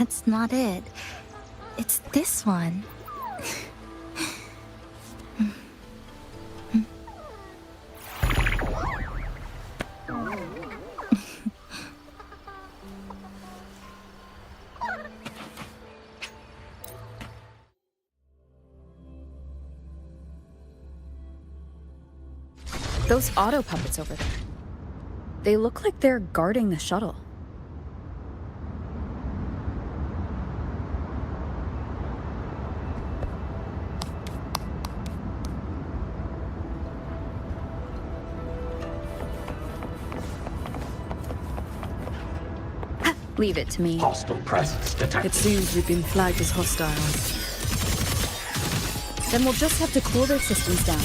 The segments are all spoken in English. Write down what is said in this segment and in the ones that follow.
That's not it. It's this one. Those auto puppets over there. They look like they're guarding the shuttle. Leave it to me. Hostile presence detected. It seems we've been flagged as hostiles. Then we'll just have to cool their systems down.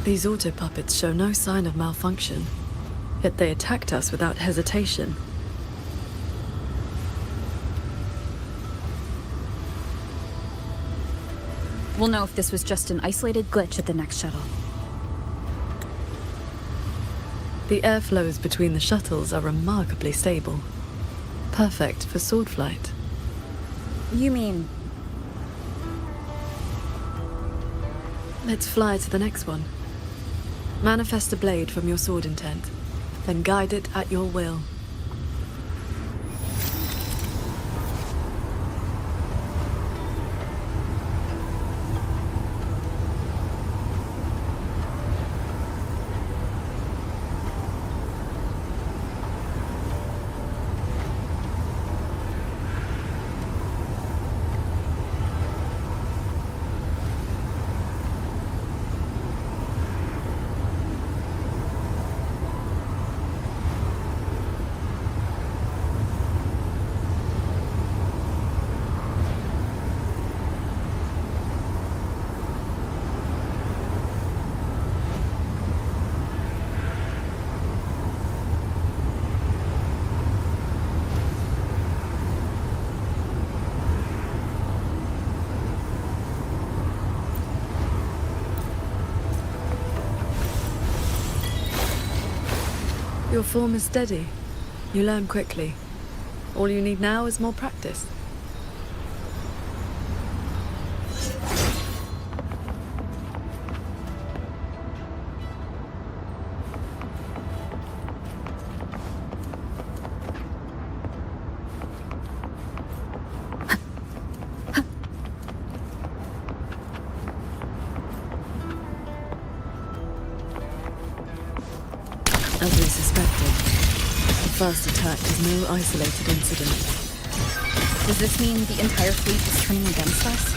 These auto puppets show no sign of malfunction, yet they attacked us without hesitation. We'll know if this was just an isolated glitch at the next shuttle. The airflows between the shuttles are remarkably stable. Perfect for sword flight. You mean... Let's fly to the next one. Manifest a blade from your sword intent, then guide it at your will. Your form is steady. You learn quickly. All you need now is more practice. As we suspected, the first attack is no isolated incident. Does this mean the entire fleet is turning against us?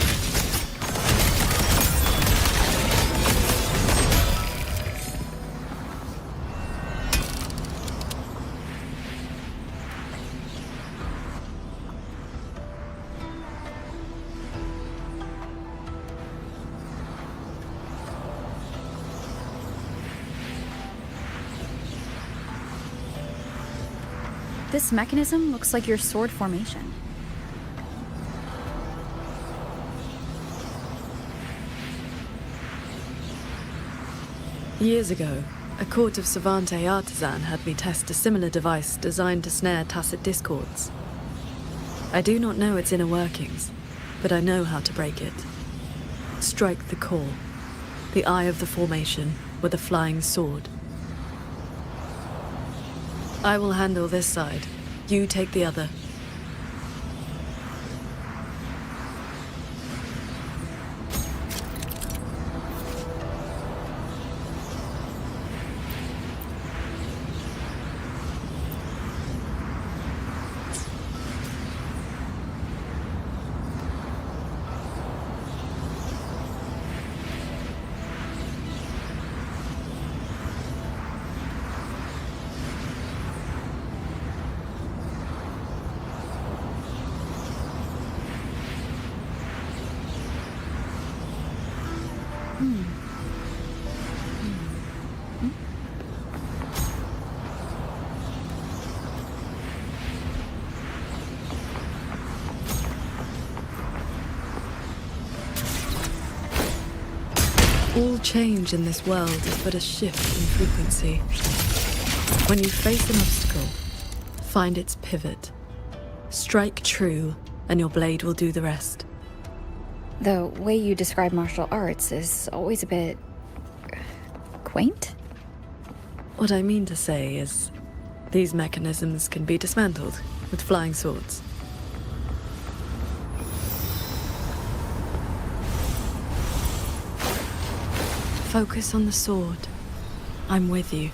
This mechanism looks like your sword formation. Years ago, a court of Savante artisan had me test a similar device designed to snare tacit discords. I do not know its inner workings, but I know how to break it. Strike the core, the eye of the formation, with a flying sword. I will handle this side. You take the other. All change in this world is but a shift in frequency. When you face an obstacle, find its pivot. Strike true, and your blade will do the rest. The way you describe martial arts is always a bit quaint. What I mean to say is, these mechanisms can be dismantled with flying swords. Focus on the sword. I'm with you.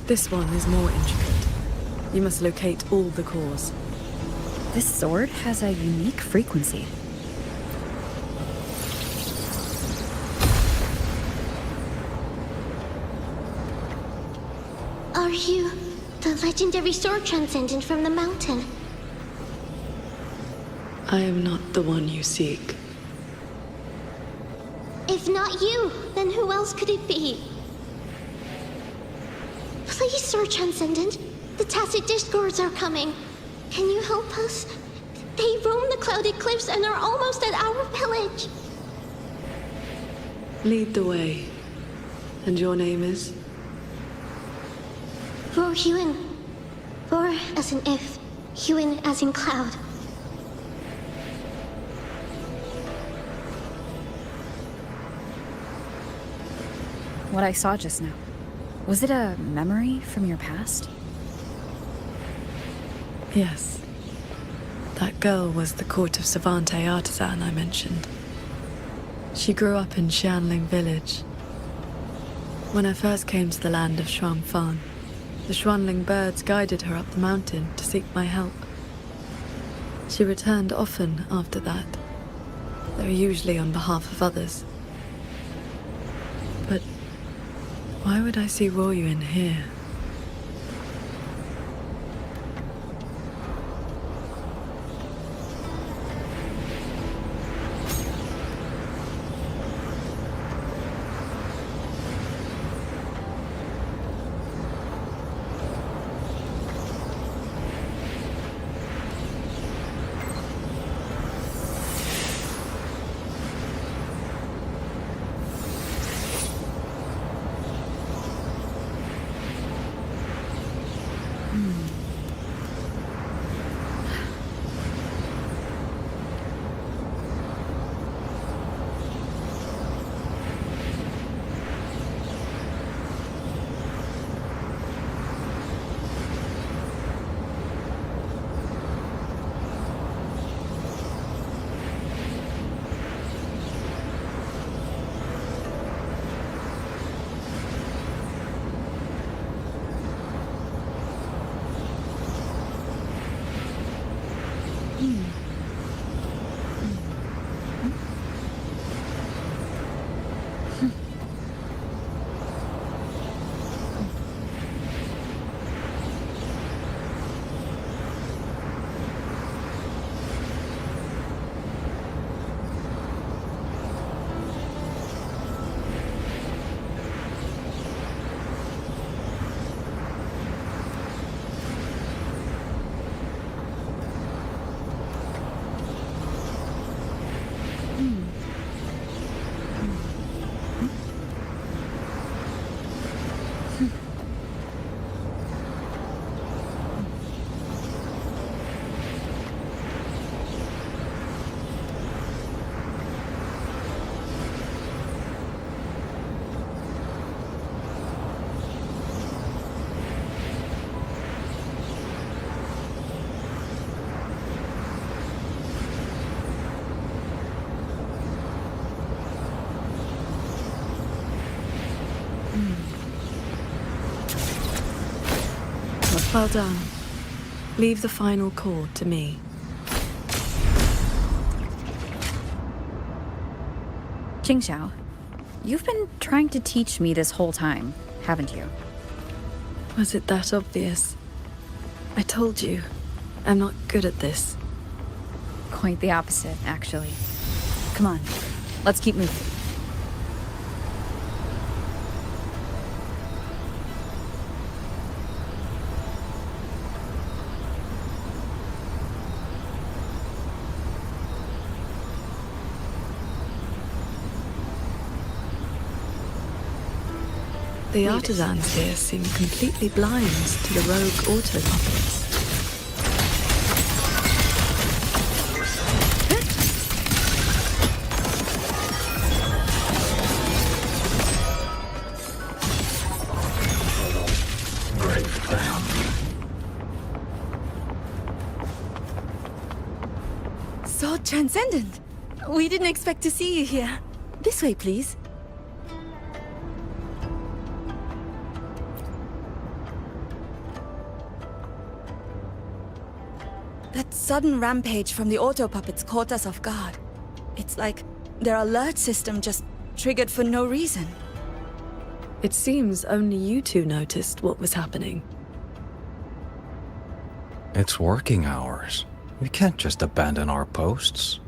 This one is more intricate. You must locate all the cores. This sword has a unique frequency. Are you the legendary sword transcendent from the mountain? I am not the one you seek. If not you, then who else could it be? Please, Sword Transcendent. The Tacit Discords are coming. Can you help us? They roam the clouded cliffs and are almost at our village. Lead the way. And your name is? Vor Huin. Vor as in if, Huin as in cloud. What I saw just now, was it a memory from your past? Yes. That girl was the court of Savante artisan I mentioned. She grew up in Xianling village. When I first came to the land of Shuangfang, the Xuanling birds guided her up the mountain to seek my help. She returned often after that, though usually on behalf of others. But why would I see Ruoyuan here? Well done. Leave the final chord to me. Jingxiao, you've been trying to teach me this whole time, haven't you? Was it that obvious? I told you, I'm not good at this. Quite the opposite, actually. Come on, let's keep moving. The artisans here seem completely blind to the rogue auto puppets. So transcendent. We didn't expect to see you here. This way, please. That sudden rampage from the auto puppets caught us off guard. It's like their alert system just triggered for no reason. It seems only you two noticed what was happening. It's working hours. We can't just abandon our posts.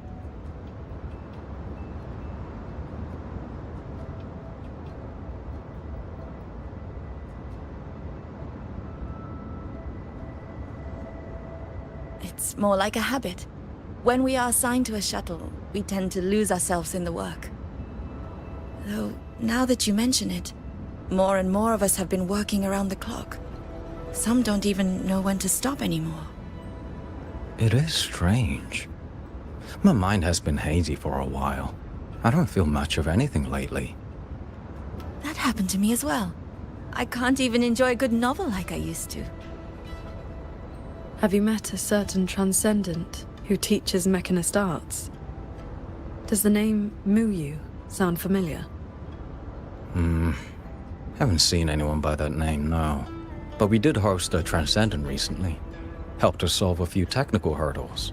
It's more like a habit. When we are assigned to a shuttle, we tend to lose ourselves in the work. Though, now that you mention it, more and more of us have been working around the clock. Some don't even know when to stop anymore. It is strange. My mind has been hazy for a while. I don't feel much of anything lately. That happened to me as well. I can't even enjoy a good novel like I used to. Have you met a certain transcendent who teaches mechanist arts? Does the name Muyu sound familiar? Haven't seen anyone by that name, no. But we did host a transcendent recently. Helped us solve a few technical hurdles.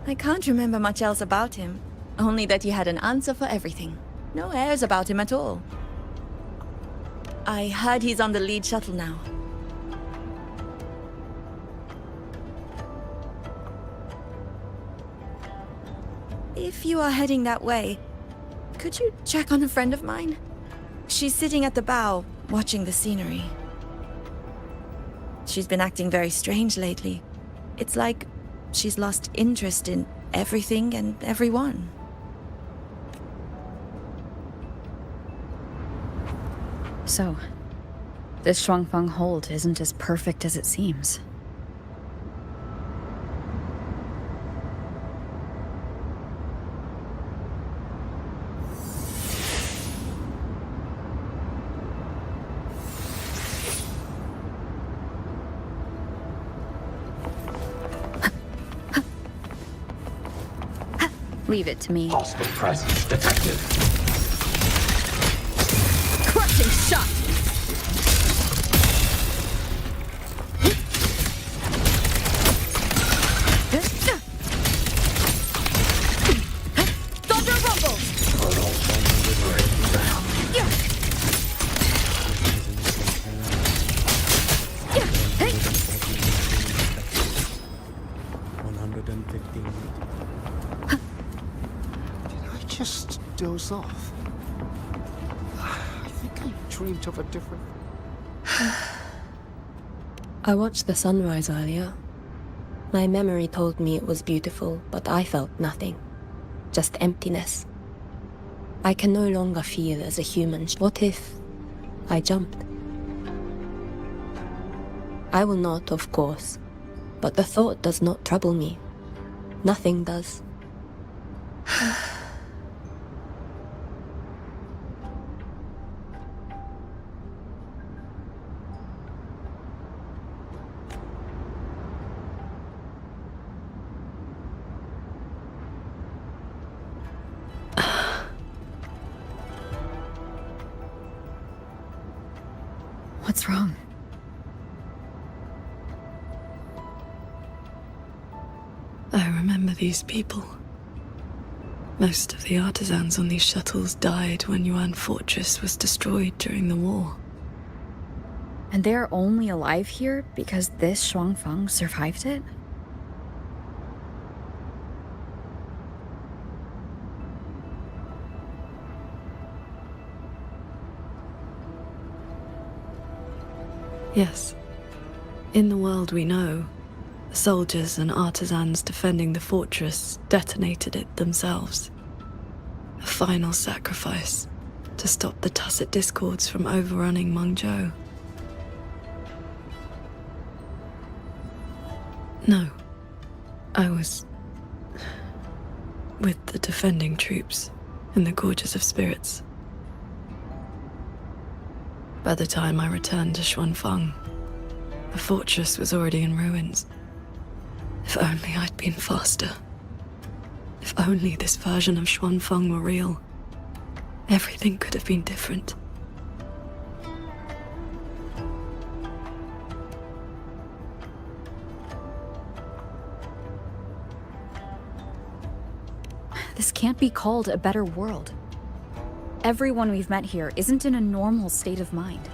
I can't remember much else about him. Only that he had an answer for everything. No airs about him at all. I heard he's on the lead shuttle now. If you are heading that way, could you check on a friend of mine? She's sitting at the bow, watching the scenery. She's been acting very strange lately. It's like she's lost interest in everything and everyone. So, this Shuangfeng hold isn't as perfect as it seems. Leave it to me. Hostile presence detected. Crushing shot! just doze off. I think I dreamed of a different... I watched the sunrise earlier. My memory told me it was beautiful, but I felt nothing. Just emptiness. I can no longer feel as a human. What if I jumped? I will not, of course, but the thought does not trouble me. Nothing does. What's wrong? I remember these people. Most of the artisans on these shuttles died when Yuan Fortress was destroyed during the war. And they're only alive here because this Shuangfang survived it? Yes. In the world we know, the soldiers and artisans defending the fortress detonated it themselves. A final sacrifice to stop the Tacit Discords from overrunning Mengzhou. No. I was with the defending troops in the Gorges of Spirits. By the time I returned to Xuanfang, the fortress was already in ruins. If only I'd been faster. If only this version of Xuanfang were real, everything could have been different. This can't be called a better world. Everyone we've met here isn't in a normal state of mind.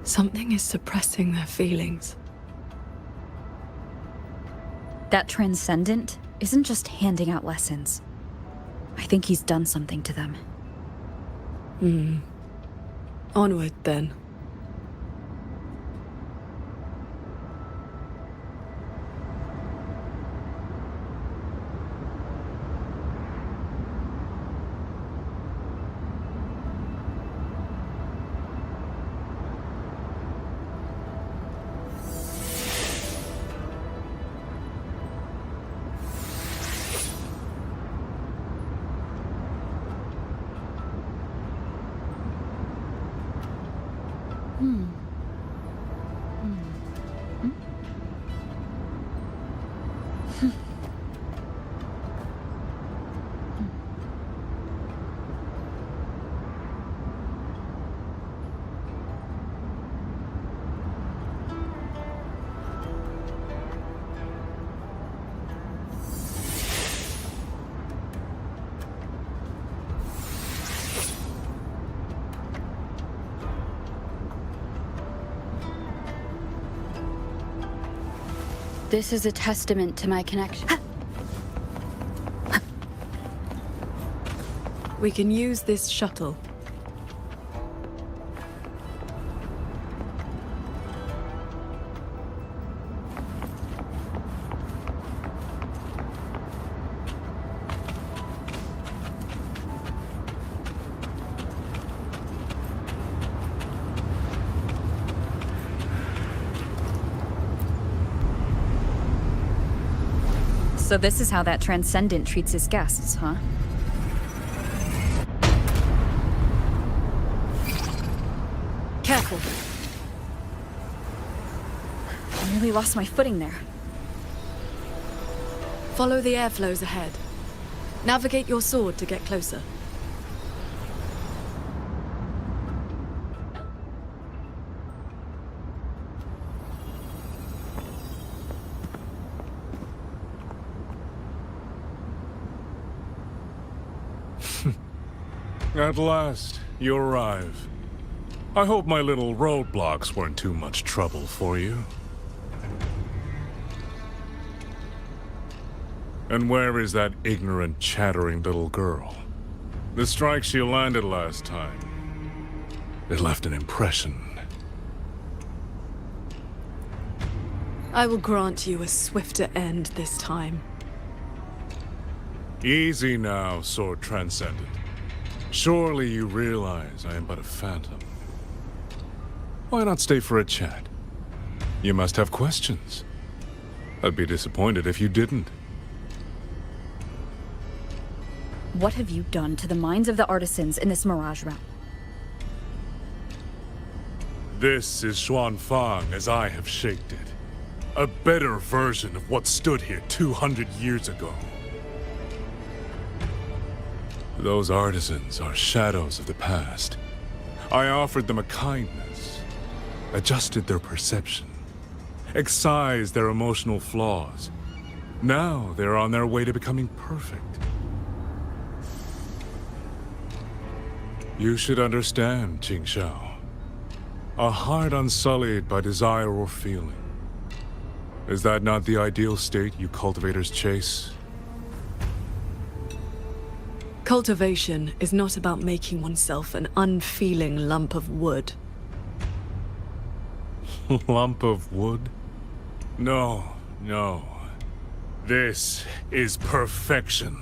Something is suppressing their feelings. That Transcendent isn't just handing out lessons. I think he's done something to them. Onward, then. This is a testament to my connection. We can use this shuttle. So this is how that Transcendent treats his guests, huh? Careful. I nearly lost my footing there. Follow the airflows ahead. Navigate your sword to get closer. At last, you arrive. I hope my little roadblocks weren't too much trouble for you. And where is that ignorant, chattering little girl? The strike she landed last time. It left an impression. I will grant you a swifter end this time. Easy now, Sword Transcendent. Surely you realize I am but a phantom. Why not stay for a chat? You must have questions. I'd be disappointed if you didn't. What have you done to the minds of the artisans in this Mirage realm? This is Xuanfang as I have shaped it. A better version of what stood here 200 years ago. Those artisans are shadows of the past. I offered them a kindness, adjusted their perception, excised their emotional flaws. Now they're on their way to becoming perfect. You should understand, Qingxiao. A heart unsullied by desire or feeling. Is that not the ideal state you cultivators chase? Cultivation is not about making oneself an unfeeling lump of wood. Lump of wood? No, no. This is perfection.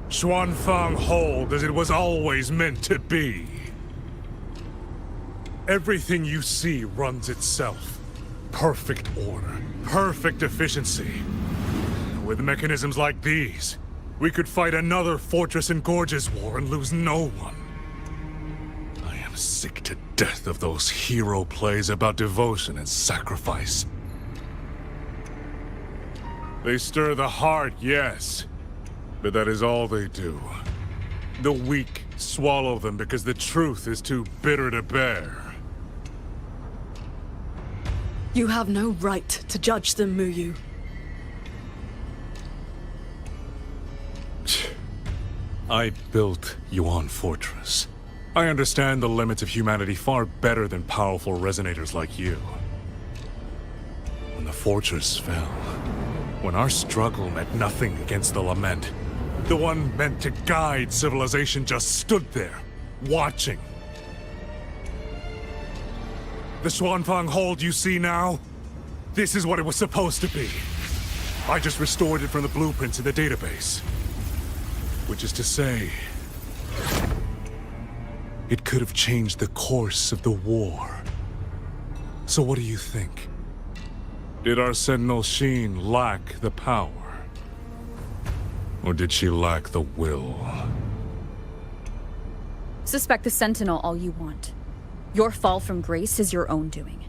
Xuanfang hold as it was always meant to be. Everything you see runs itself. Perfect order, perfect efficiency. With mechanisms like these, we could fight another Fortress and Gorges war and lose no one. I am sick to death of those hero plays about devotion and sacrifice. They stir the heart, yes, but that is all they do. The weak swallow them because the truth is too bitter to bear. You have no right to judge them, Muyu. I built Yuan Fortress. I understand the limits of humanity far better than powerful resonators like you. When the fortress fell, when our struggle meant nothing against the lament, the one meant to guide civilization just stood there, watching. The Xuanfang hold you see now? This is what it was supposed to be. I just restored it from the blueprints in the database. Which is to say, it could have changed the course of the war. So what do you think? Did our Sentinel Sheen lack the power? Or did she lack the will? Suspect the Sentinel all you want. Your fall from grace is your own doing.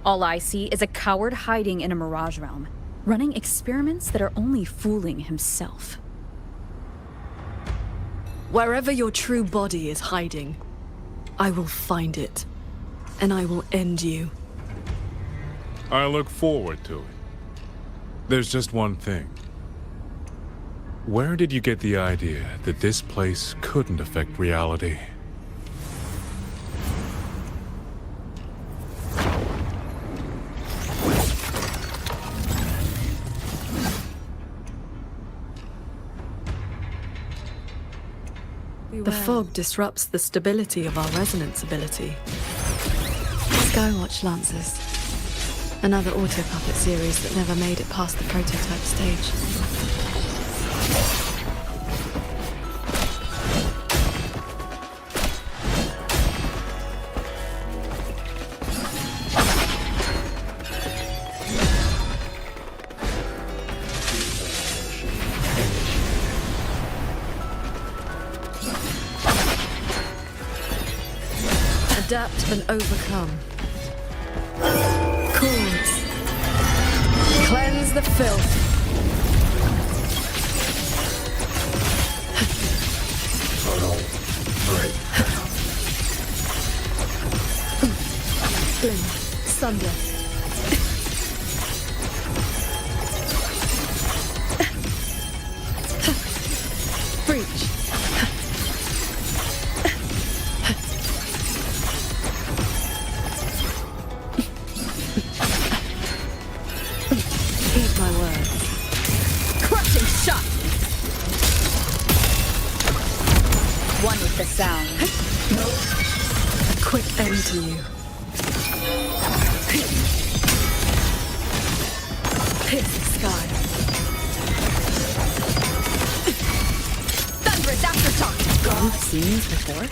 All I see is a coward hiding in a Mirage realm, running experiments that are only fooling himself. Wherever your true body is hiding, I will find it, and I will end you. I look forward to it. There's just one thing. Where did you get the idea that this place couldn't affect reality? The fog disrupts the stability of our resonance ability. Skywatch Lancers. Another auto-puppet series that never made it past the prototype stage. Adapt and overcome. Chords. Cleanse the filth. Blink. Sunder. Breach. Heed my words. to you. Pierce the sky. Thunderous aftershock! You've seen these before?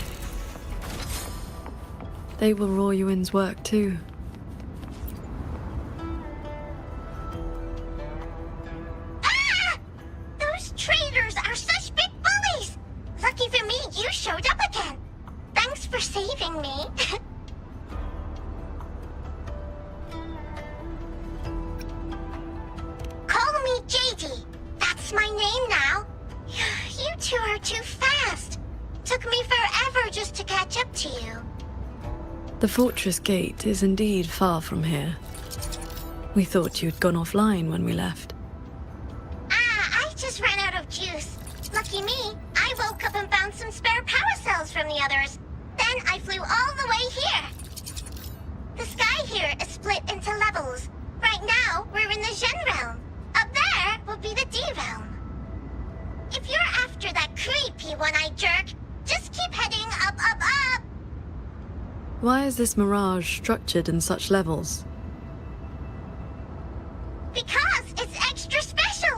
They will Royuin's work too. Ah! Those traitors are such big bullies! Lucky for me, you showed up again. Thanks for saving me. Call me JD. That's my name now. You two are too fast. Took me forever just to catch up to you. The fortress gate is indeed far from here. We thought you'd gone offline when we left. I just ran out of juice. Lucky me, I woke up and found some spare power cells from the others. Then I flew all the way here. The sky here is split into levels. Right now, we're in the Zhen realm. Up there will be the D realm. If you're after that creepy one-eyed jerk, just keep heading up, up, up. Why is this mirage structured in such levels? Because it's extra special.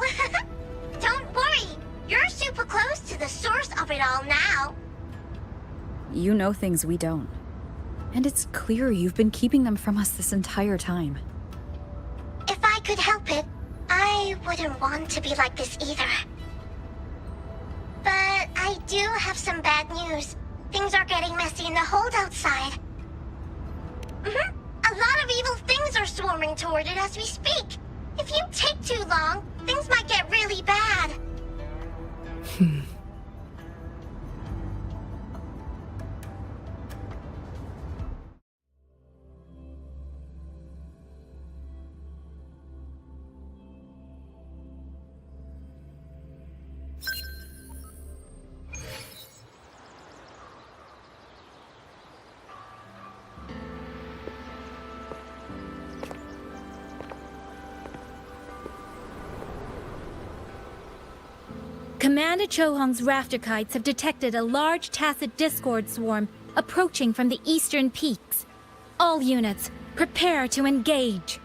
Don't worry, you're super close to the source of it all now. You know things we don't. And it's clear you've been keeping them from us this entire time. If I could help it, I wouldn't want to be like this either. But I do have some bad news. Things are getting messy in the hold outside. A lot of evil things are swarming toward it as we speak. If you take too long, things might get really bad. Commander Chohong's rafter kites have detected a large tacet discord swarm approaching from the eastern peaks. All units, prepare to engage.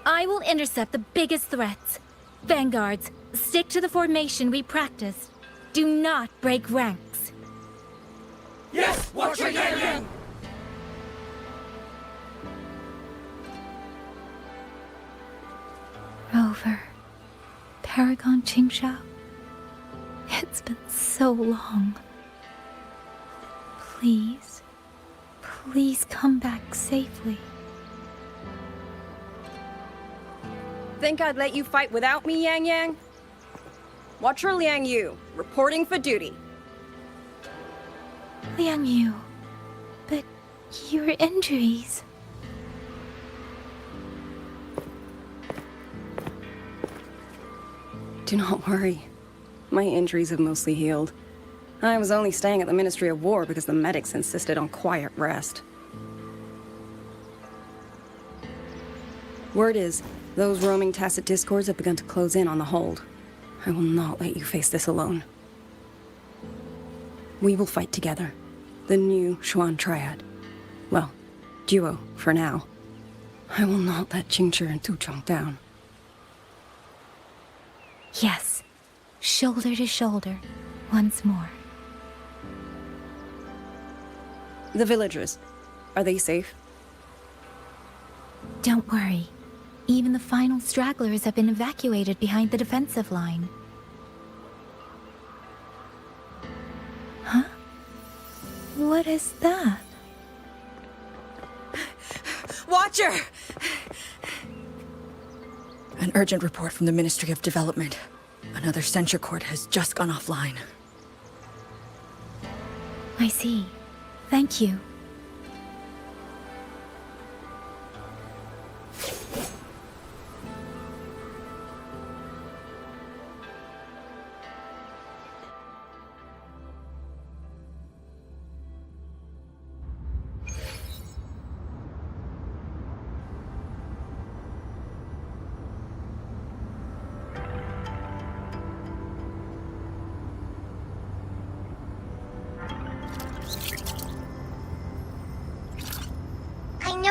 I will intercept the biggest threats. Vanguards, stick to the formation we practiced. Do not break ranks. Yes, watch your Yang Yang! Rover, Paragon Qingshao, it's been so long. Please, please come back safely. Think I'd let you fight without me, Yang Yang? Watcher Liang Yu, reporting for duty. Liang Yu, but your injuries... Do not worry. My injuries have mostly healed. I was only staying at the Ministry of War because the medics insisted on quiet rest. Word is, those roaming tacet discords have begun to close in on the hold. I will not let you face this alone. We will fight together. The new Xuan Triad. Well, duo, for now. I will not let Qingzhi and Tuchong down. Yes, shoulder to shoulder, once more. The villagers, are they safe? Don't worry. Even the final stragglers have been evacuated behind the defensive line. Huh? What is that? Watcher! An urgent report from the Ministry of Development. Another censure court has just gone offline. I see. Thank you.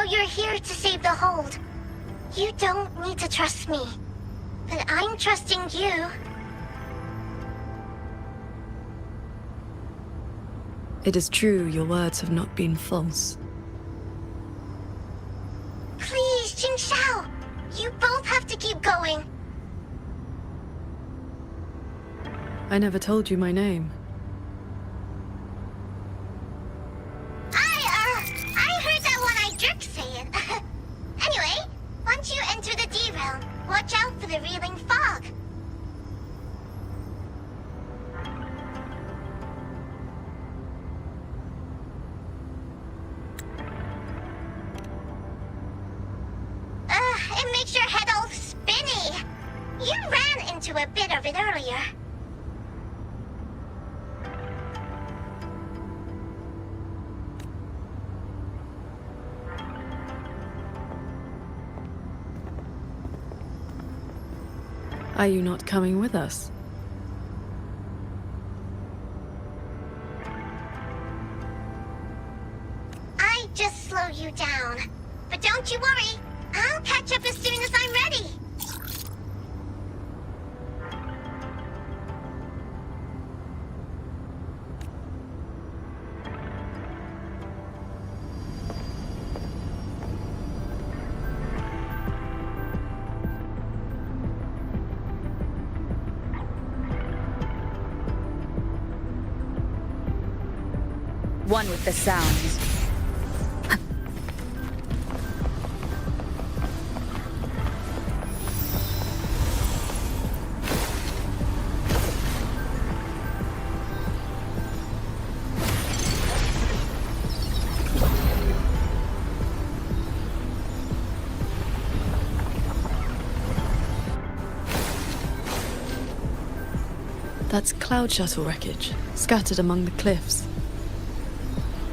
you're here to save the hold. You don't need to trust me. But I'm trusting you. It is true your words have not been false. Please, Jingxiao. You both have to keep going. I never told you my name. I heard that one-eyed jerk say it. Anyway, once you enter the D-realm, watch out for the reeling fog. It makes your head all spinny. You ran into a bit of it earlier. Are you not coming with us? I just slow you down. But don't you worry. I'll catch up as soon as I'm ready. One with the sounds. That's cloud shuttle wreckage, scattered among the cliffs.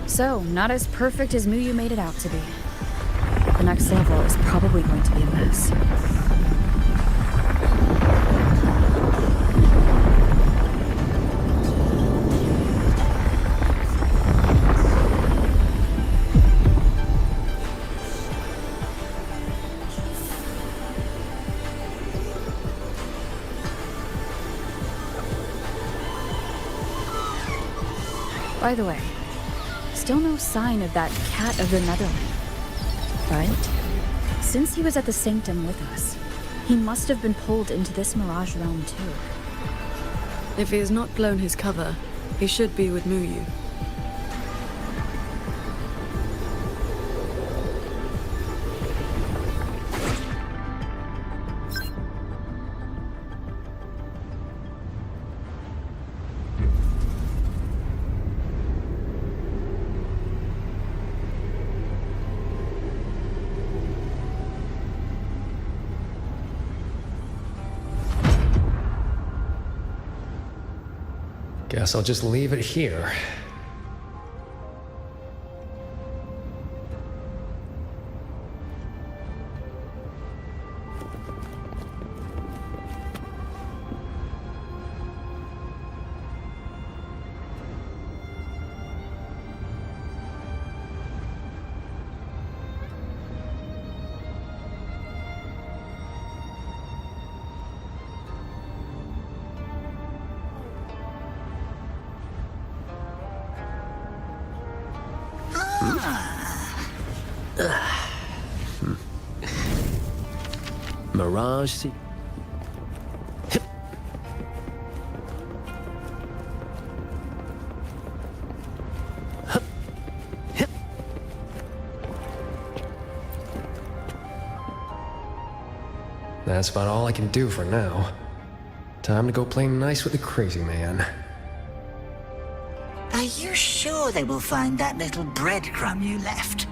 So, not as perfect as Muyu made it out to be. The next level is probably going to be a mess. By the way, still no sign of that cat of the Netherland, right? Since he was at the Sanctum with us, he must have been pulled into this Mirage realm too. If he has not blown his cover, he should be with Muyu. Guess I'll just leave it here. Mirage. That's about all I can do for now. Time to go play nice with the crazy man. Are you sure they will find that little breadcrumb you left?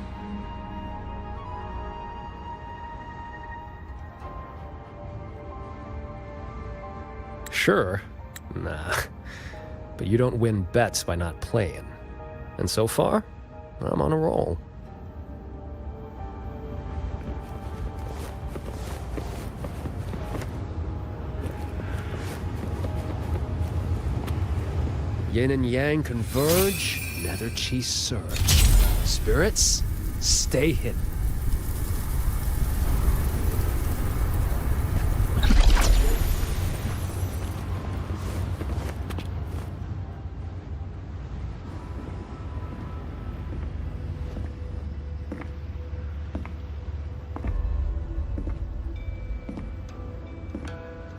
Sure. Nah. But you don't win bets by not playing. And so far, I'm on a roll. Yin and yang converge, nether chi surge. Spirits, stay hidden.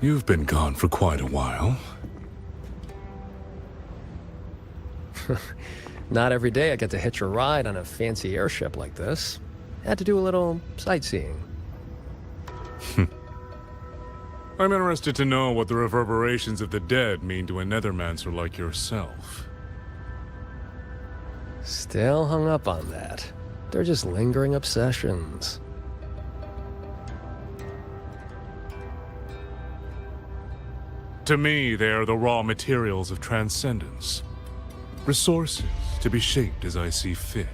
You've been gone for quite a while. Not every day I get to hitch a ride on a fancy airship like this. Had to do a little sightseeing. I'm interested to know what the reverberations of the dead mean to a Nethermancer like yourself. Still hung up on that. They're just lingering obsessions. To me, they are the raw materials of transcendence. Resources to be shaped as I see fit.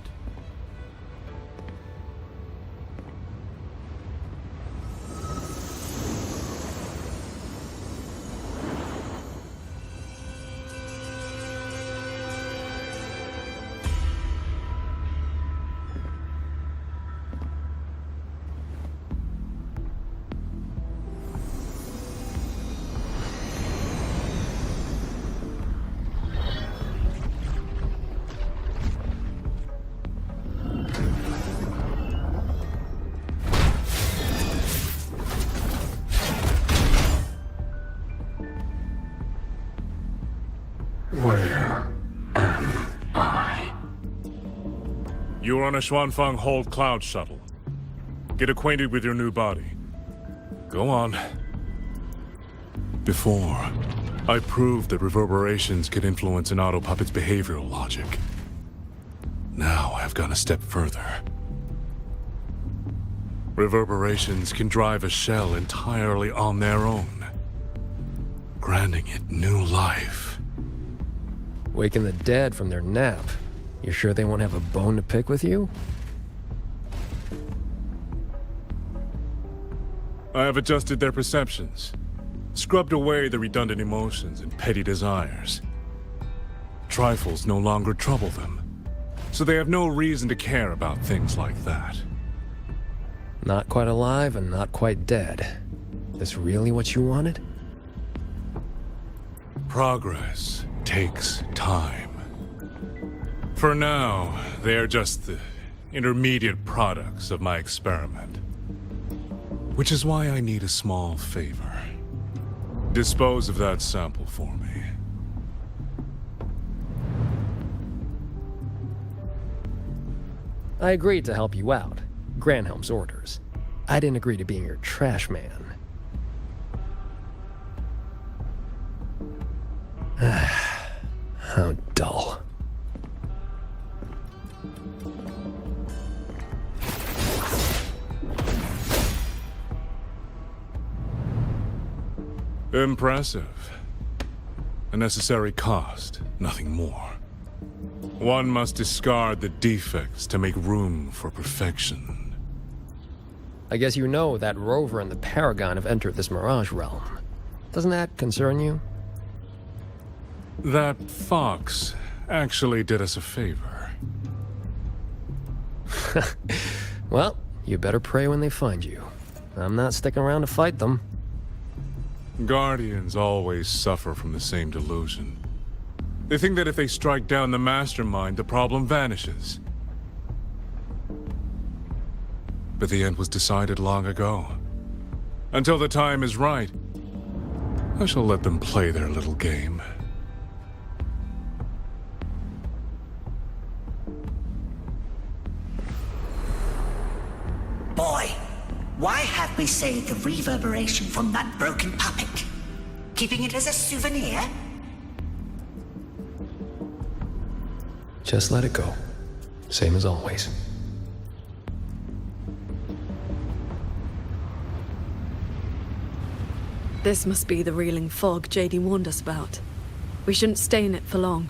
Where am I? You are on a Xuanfang Hold Cloud shuttle. Get acquainted with your new body. Go on. Before, I proved that reverberations could influence an autopuppet's behavioral logic. Now I've gone a step further. Reverberations can drive a shell entirely on their own, granting it new life. Waking the dead from their nap. You sure they won't have a bone to pick with you? I have adjusted their perceptions, scrubbed away the redundant emotions and petty desires. Trifles no longer trouble them, so they have no reason to care about things like that. Not quite alive and not quite dead. This really what you wanted? Progress takes time. For now, they are just the intermediate products of my experiment. Which is why I need a small favor. Dispose of that sample for me. I agreed to help you out. Granhelm's orders. I didn't agree to being your trash man. How dull. Impressive. A necessary cost, nothing more. One must discard the defects to make room for perfection. I guess you know that Rover and the Paragon have entered this Mirage realm. Doesn't that concern you? That fox actually did us a favor. Well, you better pray when they find you. I'm not sticking around to fight them. Guardians always suffer from the same delusion. They think that if they strike down the mastermind, the problem vanishes. But the end was decided long ago. Until the time is right, I shall let them play their little game. Boy, why have we saved the reverberation from that broken puppet? Keeping it as a souvenir? Just let it go. Same as always. This must be the reeling fog JD warned us about. We shouldn't stay in it for long.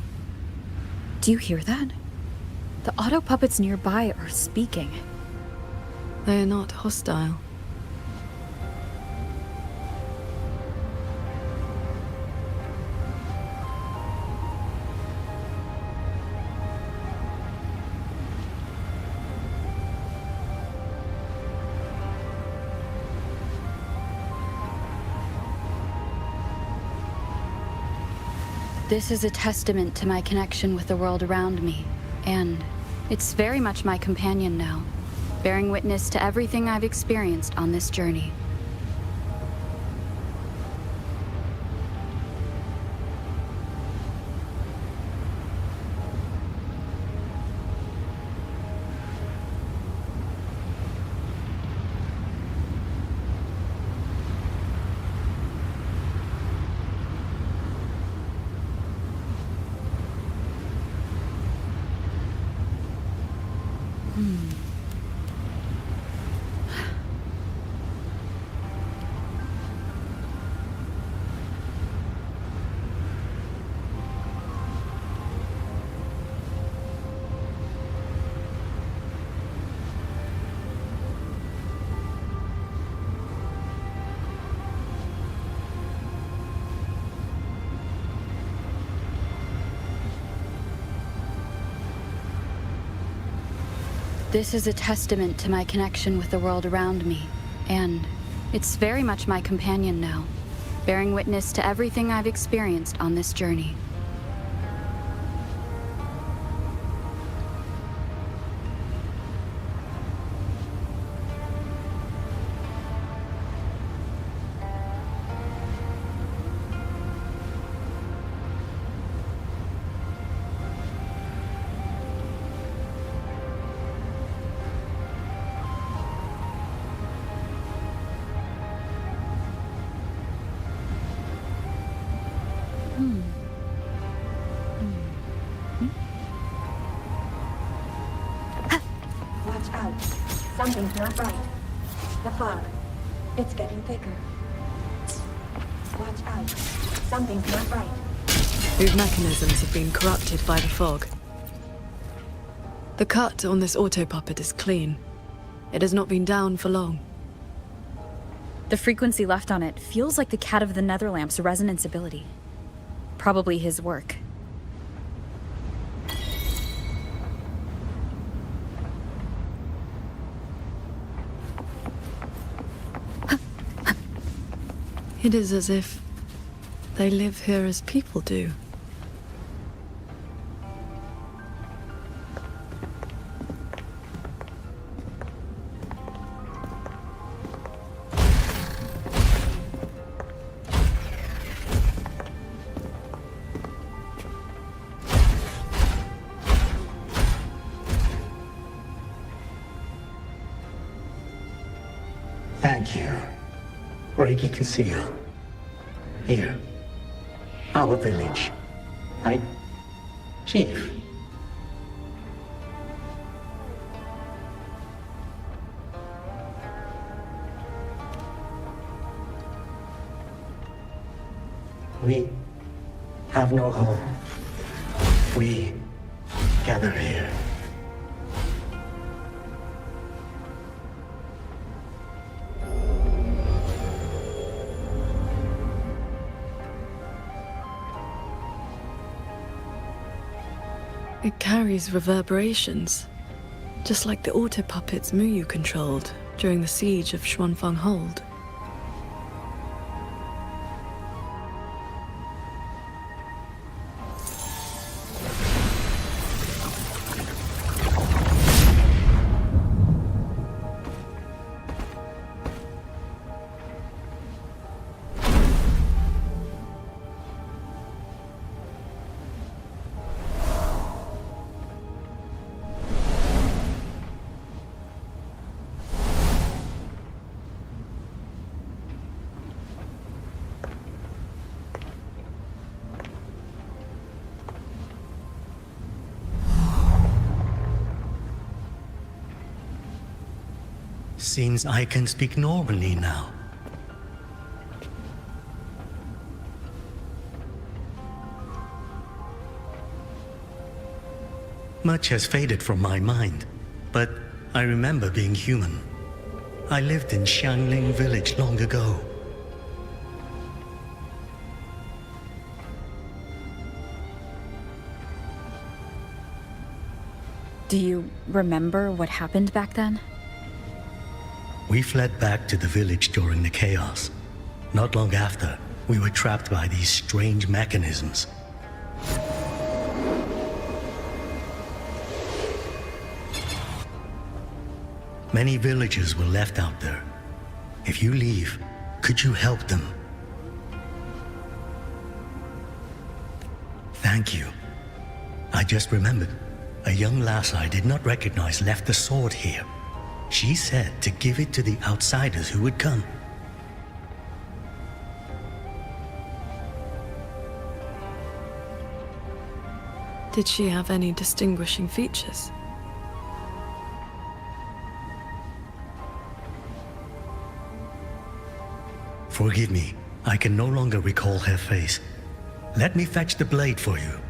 Do you hear that? The auto puppets nearby are speaking. They are not hostile. This is a testament to my connection with the world around me, and it's very much my companion now, bearing witness to everything I've experienced on this journey. This is a testament to my connection with the world around me, and it's very much my companion now, bearing witness to everything I've experienced on this journey. Watch out. Something's not right. The fog. It's getting thicker. Watch out. Something's not right. Whose mechanisms have been corrupted by the fog. The cut on this auto-puppet is clean. It has not been down for long. The frequency left on it feels like the Cat of the Netherlamp's resonance ability. Probably his work. It is as if they live here as people do. Thank you. Breaking conceal. Here. Our village. Right? Chief. We have no home. We gather here. It carries reverberations, just like the auto-puppets Muyu controlled during the siege of Xuanfeng Hold. Seems I can speak normally now. Much has faded from my mind, but I remember being human. I lived in Xiangling village long ago. Do you remember what happened back then? We fled back to the village during the chaos. Not long after, we were trapped by these strange mechanisms. Many villagers were left out there. If you leave, could you help them? Thank you. I just remembered. A young lass I did not recognize left a sword here. She said to give it to the outsiders who would come. Did she have any distinguishing features? Forgive me. I can no longer recall her face. Let me fetch the blade for you.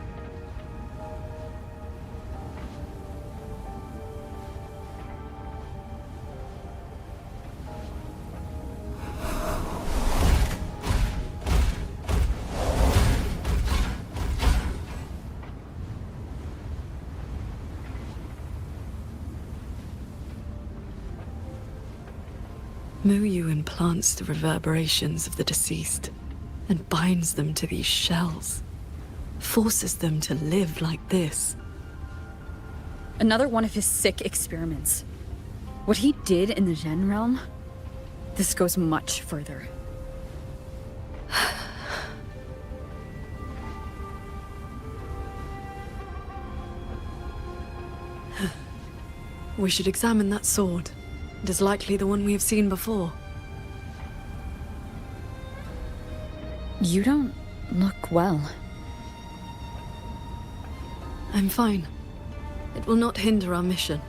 Muyu implants the reverberations of the deceased and binds them to these shells. Forces them to live like this. Another one of his sick experiments. What he did in the Gen realm, this goes much further. We should examine that sword. It is likely the one we have seen before. You don't look well. I'm fine. It will not hinder our mission.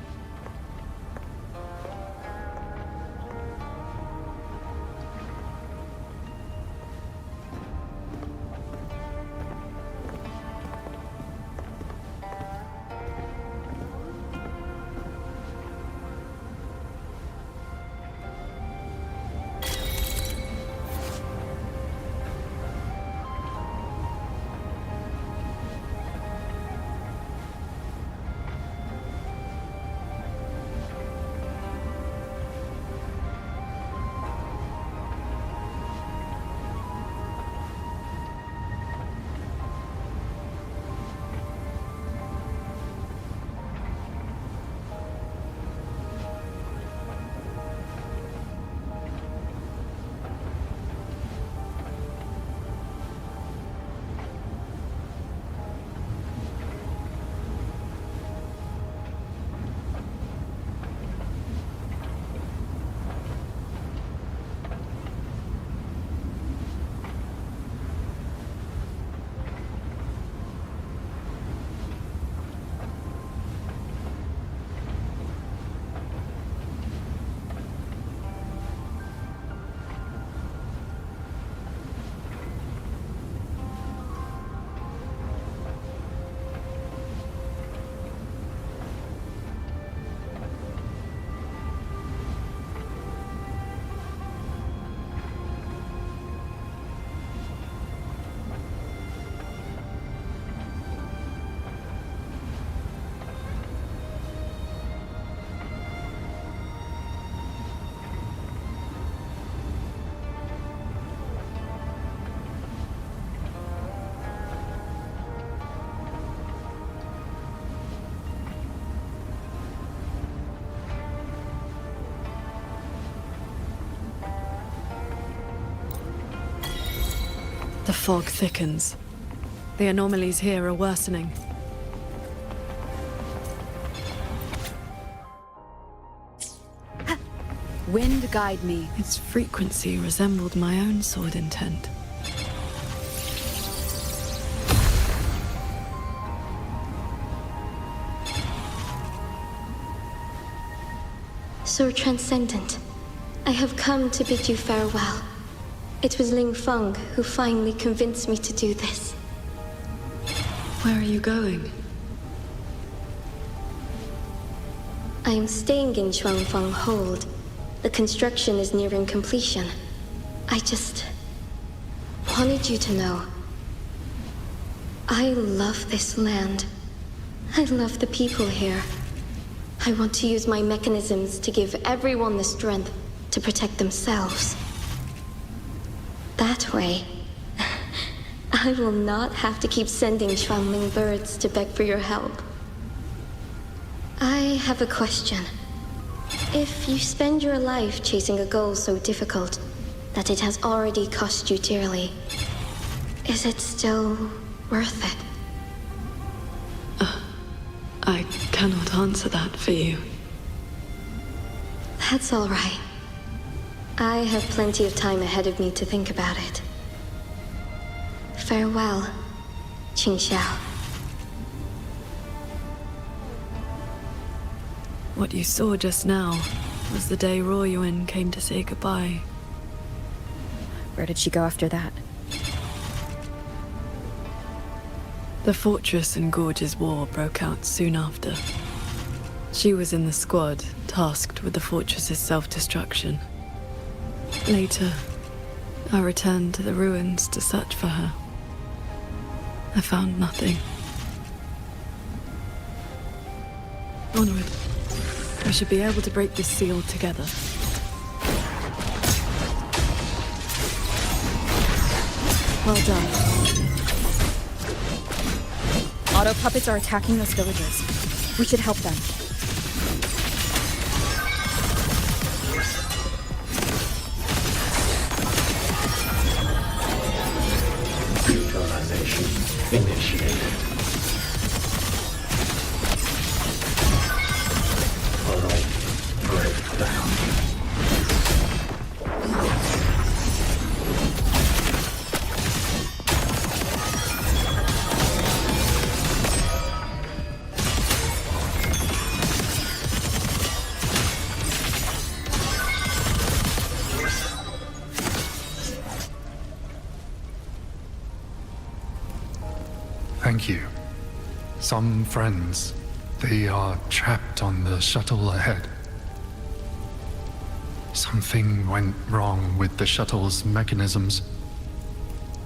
The fog thickens. The anomalies here are worsening. Wind guide me. Its frequency resembled my own sword intent. So transcendent, I have come to bid you farewell. It was Ling Feng who finally convinced me to do this. Where are you going? I am staying in Shuangfeng Hold. The construction is nearing completion. I just wanted you to know. I love this land. I love the people here. I want to use my mechanisms to give everyone the strength to protect themselves. That way, I will not have to keep sending Xuanling birds to beg for your help. I have a question. If you spend your life chasing a goal so difficult that it has already cost you dearly, is it still worth it? I cannot answer that for you. That's all right. I have plenty of time ahead of me to think about it. Farewell, Qingxiao. What you saw just now was the day Royuan came to say goodbye. Where did she go after that? The Fortress and Gorges War broke out soon after. She was in the squad tasked with the fortress's self-destruction. Later, I returned to the ruins to search for her. I found nothing. Onward. We should be able to break this seal together. Well done. Auto puppets are attacking those villagers. We should help them. Neutralization initiated. Portal breakdown. Thank you. Some friends, they are trapped on the shuttle ahead. Something went wrong with the shuttle's mechanisms.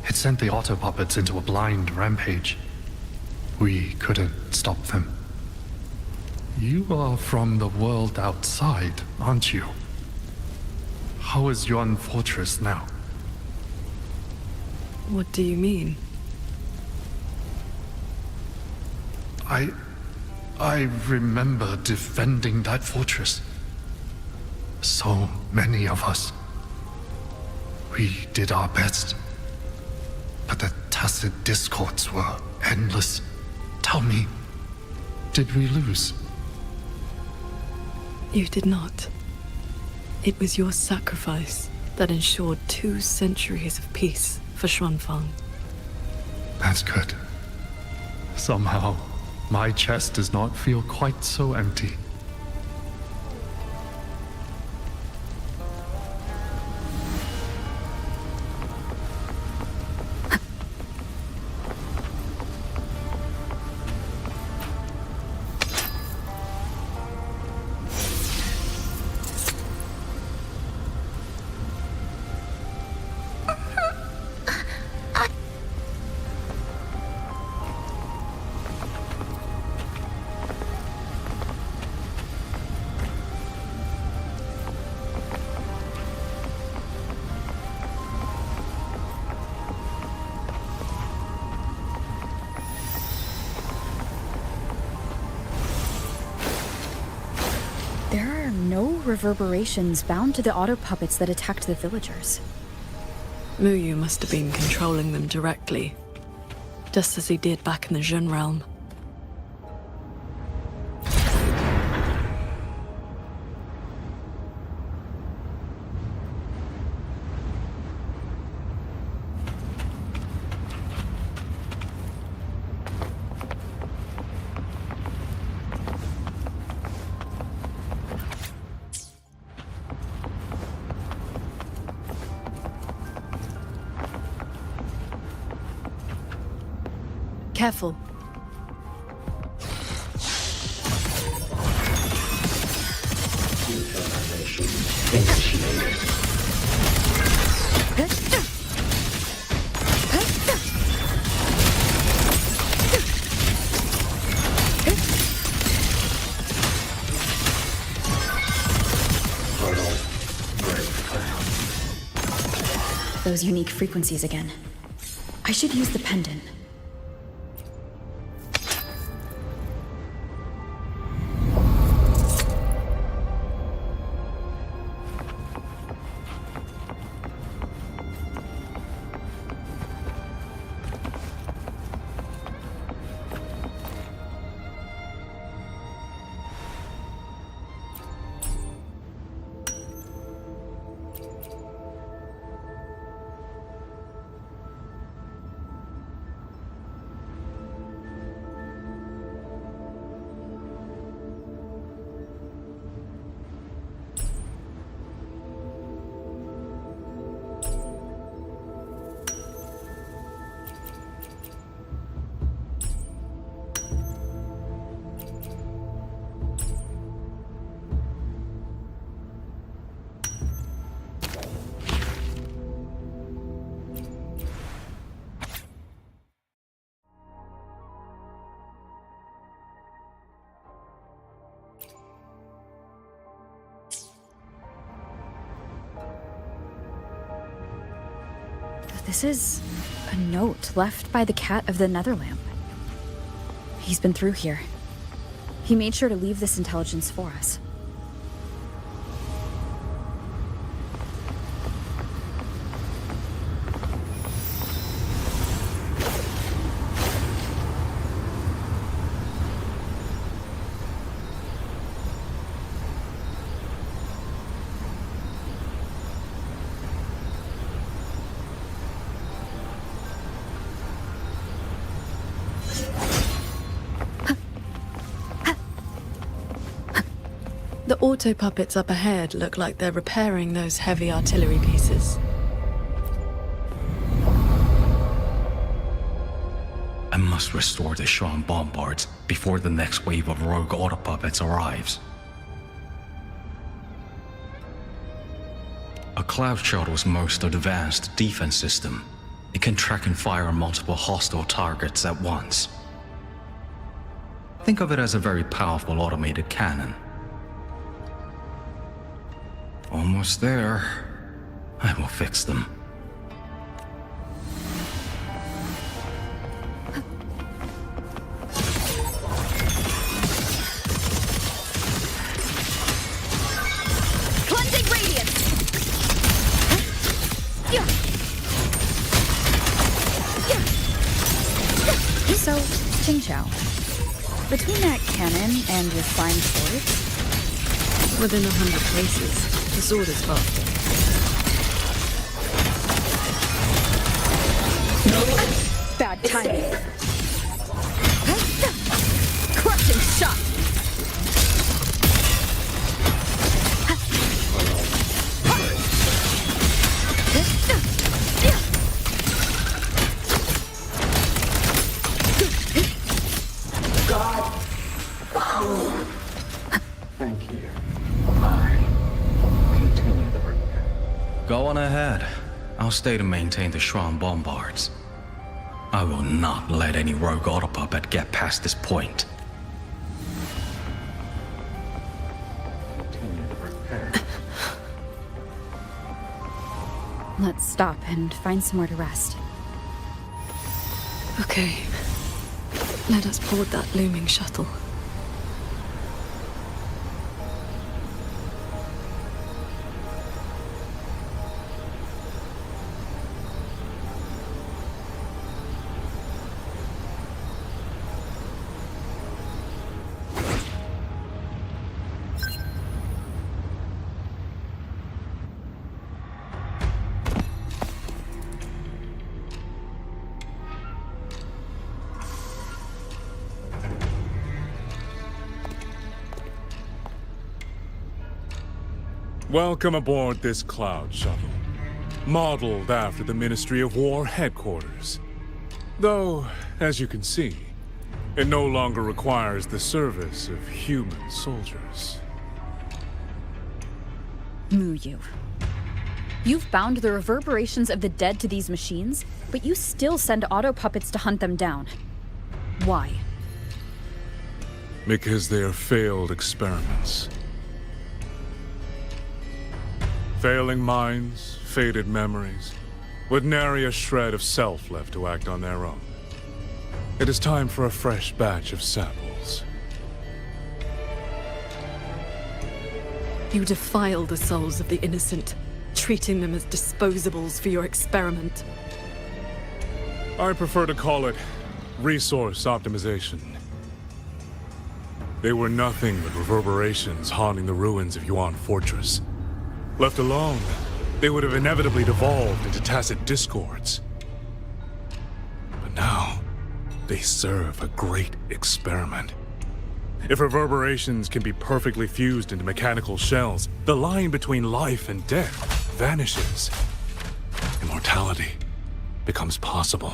It sent the auto puppets into a blind rampage. We couldn't stop them. You are from the world outside, aren't you? How is Yuan Fortress now? What do you mean? I remember defending that fortress. So many of us. We did our best. But the tacit discords were endless. Tell me, did we lose? You did not. It was your sacrifice that ensured 2 centuries of peace for Xuanfang. That's good. Somehow, my chest does not feel quite so empty. Reverberations bound to the auto puppets that attacked the villagers. Muyu must have been controlling them directly, just as he did back in the Jun realm. Careful. Neutralization initiated. Portal breakdown. Those unique frequencies again. I should use the pendant. This is a note left by the cat of the Netherlamp. He's been through here. He made sure to leave this intelligence for us. The auto puppets up ahead look like they're repairing those heavy artillery pieces. I must restore the Shan bombards before the next wave of rogue auto puppets arrives. A cloud shuttle's most advanced defense system. It can track and fire on multiple hostile targets at once. Think of it as a very powerful automated cannon. Almost there. I will fix them. Cleansing radiance! So, Ching Chao, between that cannon and your flying swords, within 100 paces. The sword is faster. Bad timing. Crushing shot! God! Oh. Thank you. Go on ahead. I'll stay to maintain the Shan bombards. I will not let any rogue auto puppet get past this point. Let's stop and find somewhere to rest. Okay. Let us board that looming shuttle. Welcome aboard this cloud shuttle, modeled after the Ministry of War headquarters. Though, as you can see, it no longer requires the service of human soldiers. Muyu. You've bound the reverberations of the dead to these machines, but you still send auto puppets to hunt them down. Why? Because they are failed experiments. Failing minds, faded memories, with nary a shred of self left to act on their own. It is time for a fresh batch of samples. You defile the souls of the innocent, treating them as disposables for your experiment. I prefer to call it resource optimization. They were nothing but reverberations haunting the ruins of Yuan Fortress. Left alone, they would have inevitably devolved into tacit discords. But now, they serve a great experiment. If reverberations can be perfectly fused into mechanical shells, the line between life and death vanishes. Immortality becomes possible.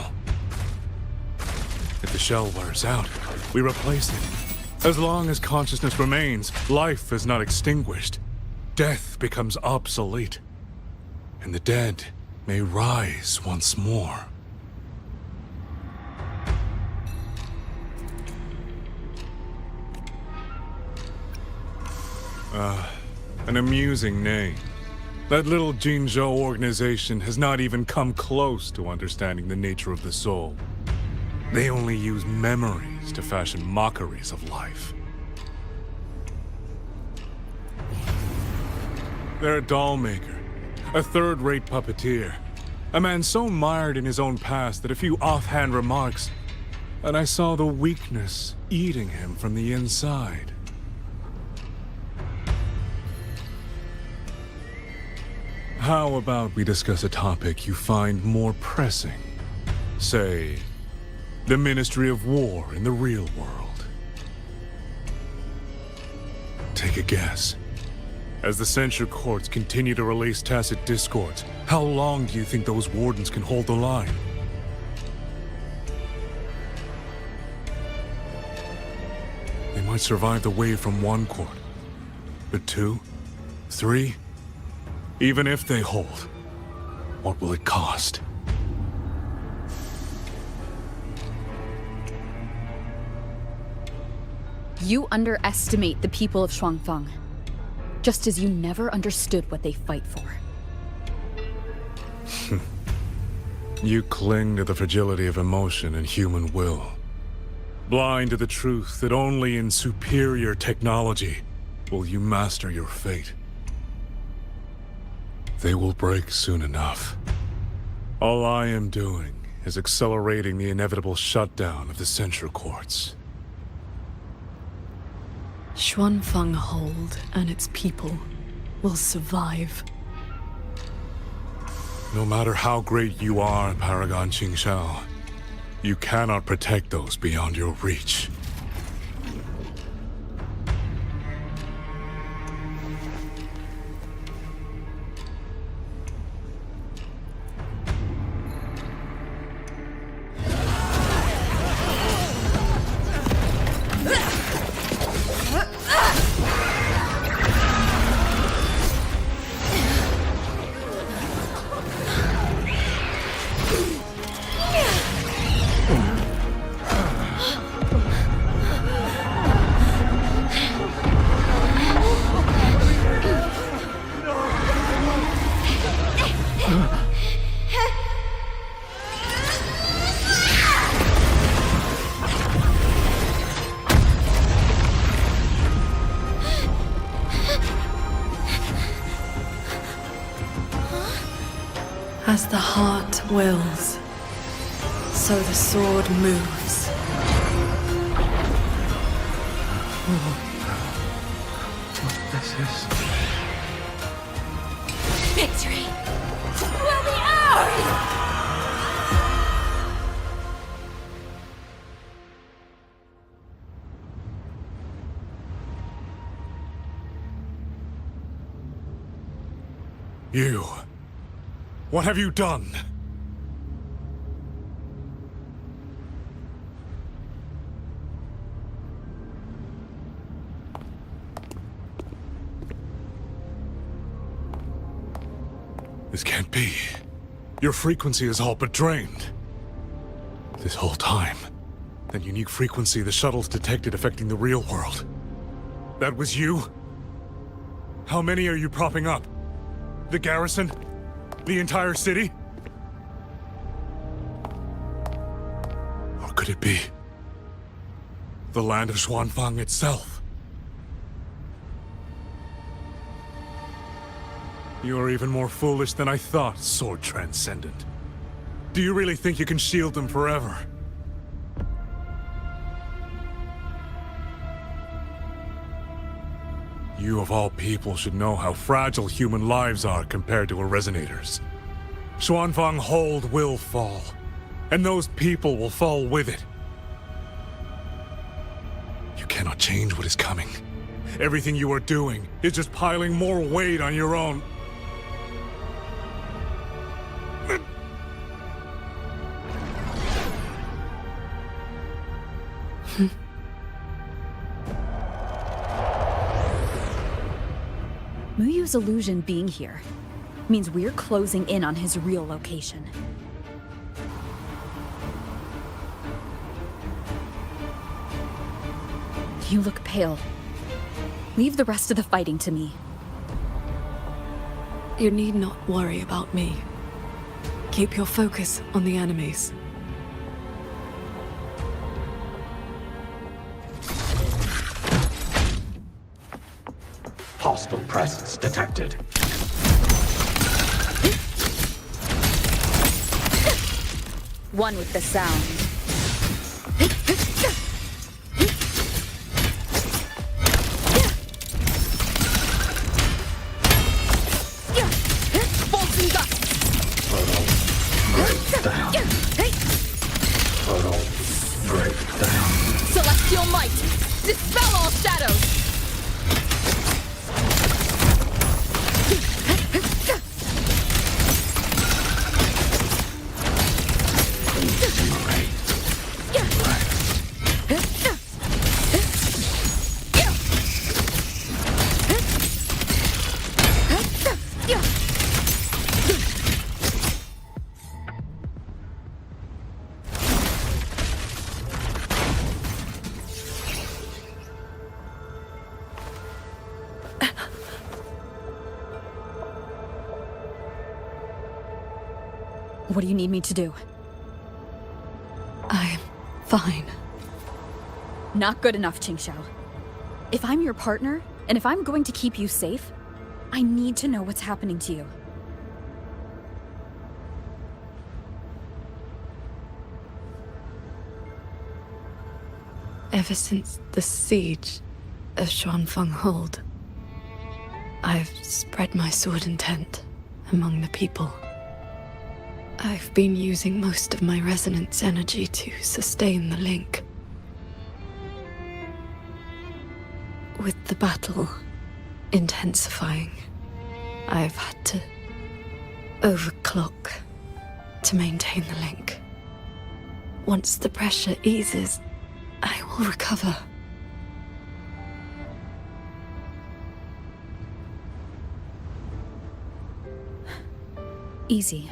If the shell wears out, we replace it. As long as consciousness remains, life is not extinguished. Death becomes obsolete, and the dead may rise once more. An amusing name. That little Jinzhou organization has not even come close to understanding the nature of the soul. They only use memories to fashion mockeries of life. They're a doll maker, a third-rate puppeteer, a man so mired in his own past that a few offhand remarks, and I saw the weakness eating him from the inside. How about we discuss a topic you find more pressing? Say, the Ministry of War in the real world. Take a guess. As the censure courts continue to release tacit discords, how long do you think those wardens can hold the line? They might survive the wave from one court, but 2, 3, even if they hold, what will it cost? You underestimate the people of Shuangfang, just as you never understood what they fight for. You cling to the fragility of emotion and human will, blind to the truth that only in superior technology will you master your fate. They will break soon enough. All I am doing is accelerating the inevitable shutdown of the censure courts. Xuanfang Hold and its people will survive. No matter how great you are, Paragon Qingxiao, you cannot protect those beyond your reach. As the heart wills, so the sword moves. This is... Victory will be ours! You... what have you done? This can't be. Your frequency is all but drained. This whole time, that unique frequency the shuttles detected affecting the real world. That was you? How many are you propping up? The garrison? The entire city? Or could it be the land of Xuanfang itself? You are even more foolish than I thought, Sword Transcendent. Do you really think you can shield them forever? You of all people should know how fragile human lives are compared to a Resonator's. Xuanfang Hold will fall, and those people will fall with it. You cannot change what is coming. Everything you are doing is just piling more weight on your own. Muyu's illusion being here means we're closing in on his real location. You look pale. Leave the rest of the fighting to me. You need not worry about me. Keep your focus on the enemies. Hostile presence detected. One with the sound. Bolton gut. Breakdown. Total breakdown. Celestial might. Dispel all shadows. What do you need me to do? I'm fine. Not good enough, Qingxiao. If I'm your partner, and if I'm going to keep you safe, I need to know what's happening to you. Ever since the siege of Xuanfeng Hold, I've spread my sword intent among the people. I've been using most of my resonance energy to sustain the link. With the battle intensifying, I've had to overclock to maintain the link. Once the pressure eases, I will recover. Easy.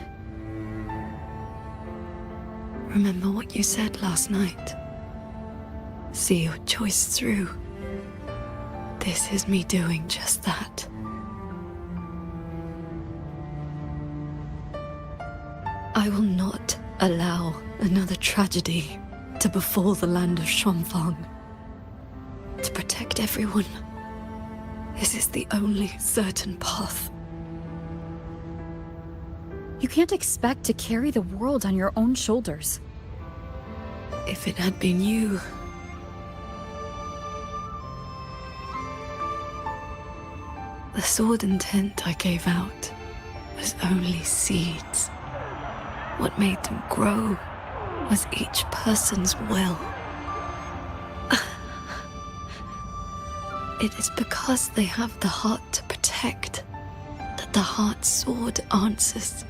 Remember what you said last night. See your choice through. This is me doing just that. I will not allow another tragedy to befall the land of Xuanfeng. To protect everyone, this is the only certain path. You can't expect to carry the world on your own shoulders. If it had been you... The sword intent I gave out was only seeds. What made them grow was each person's will. It is because they have the heart to protect that the heart sword answers.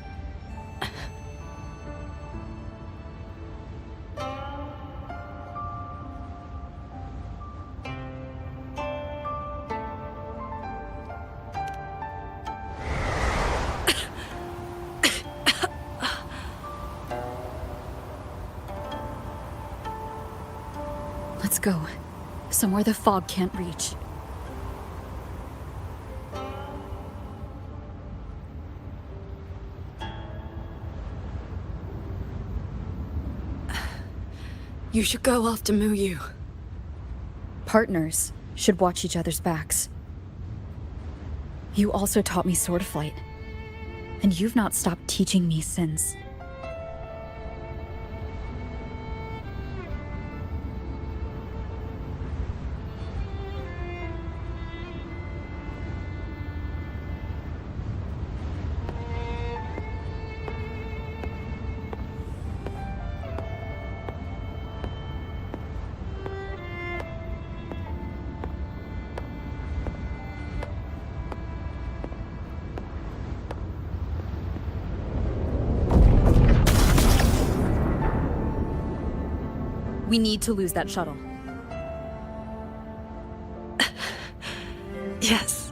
Let's go. Somewhere the fog can't reach. You should go after Muyu. Partners should watch each other's backs. You also taught me sword flight, and you've not stopped teaching me since. We need to lose that shuttle. Yes.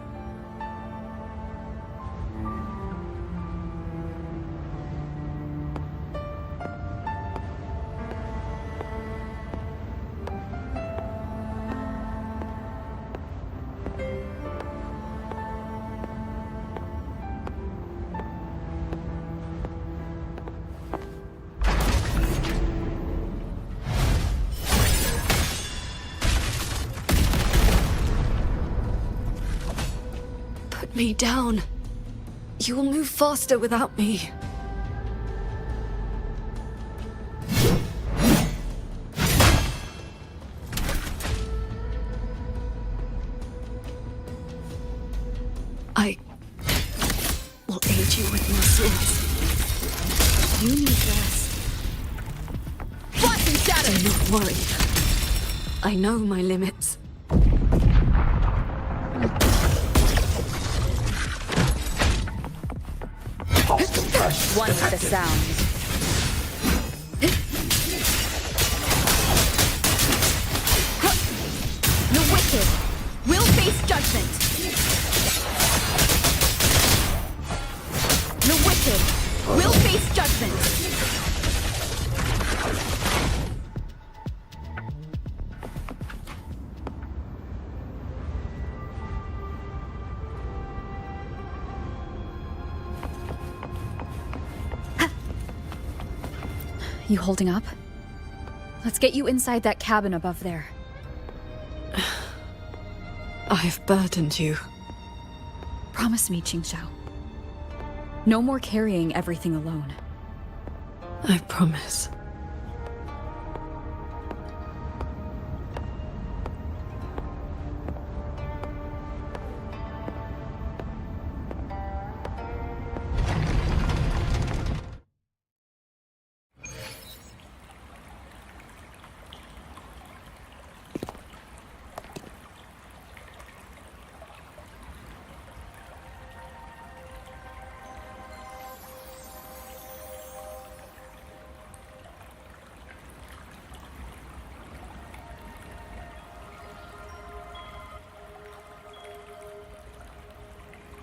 me down. You will move faster without me. I will aid you with my swords. You need rest. Flashing shadow! Do not worry. I know my limits. One with the sound. The wicked will face judgment. The wicked will face judgment. You holding up? Let's get you inside that cabin above there. I've burdened you. Promise me, Qingxiao. No more carrying everything alone. I promise.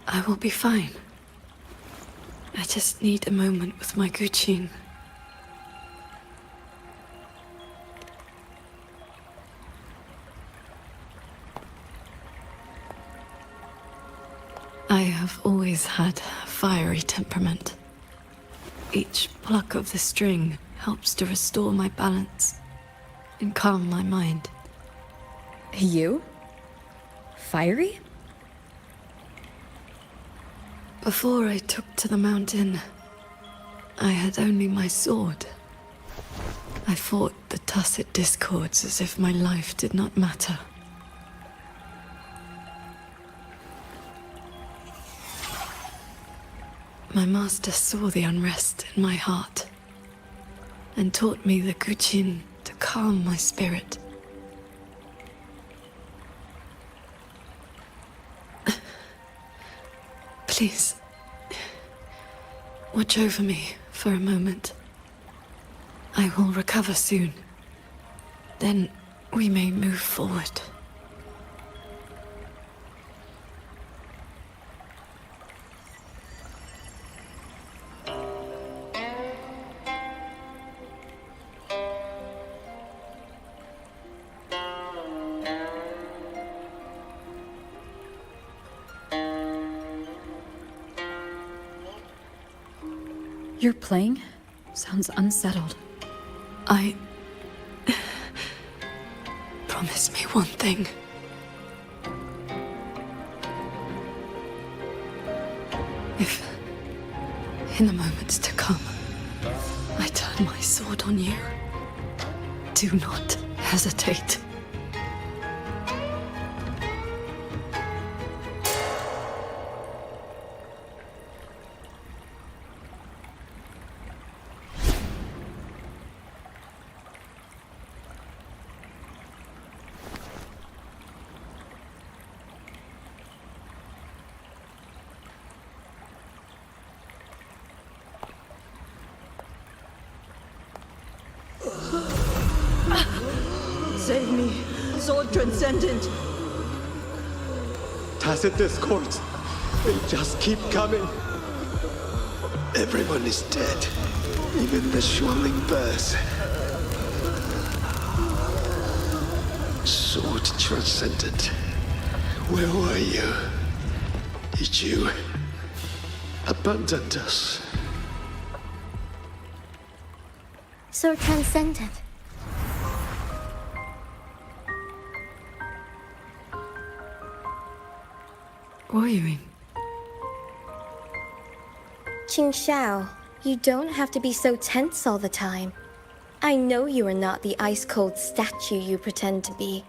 I will be fine. I just need a moment with my Guqin. I have always had a fiery temperament. Each pluck of the string helps to restore my balance and calm my mind. You? Fiery? Before I took to the mountain, I had only my sword. I fought the tacit discords as if my life did not matter. My master saw the unrest in my heart and taught me the Guqin to calm my spirit. Please, watch over me for a moment. I will recover soon. Then we may move forward. You're playing? Sounds unsettled. Promise me one thing. If, in the moments to come, I turn my sword on you, do not hesitate. Save me, Sword Transcendent! Tacit discords. They just keep coming. Everyone is dead. Even the swirling birds. Sword Transcendent. Where were you? Did you abandon us? Sword Transcendent. Wuthering, Qingxiao, you don't have to be so tense all the time. I know you are not the ice-cold statue you pretend to be.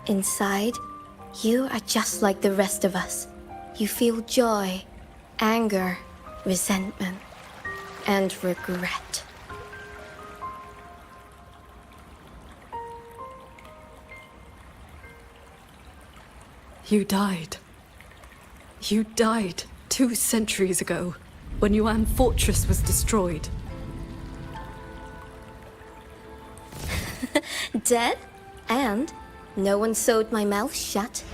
Inside, you are just like the rest of us. You feel joy, anger, resentment, and regret. You died. You died 2 centuries ago, when Yuan Fortress was destroyed. Dead? And no one sewed my mouth shut.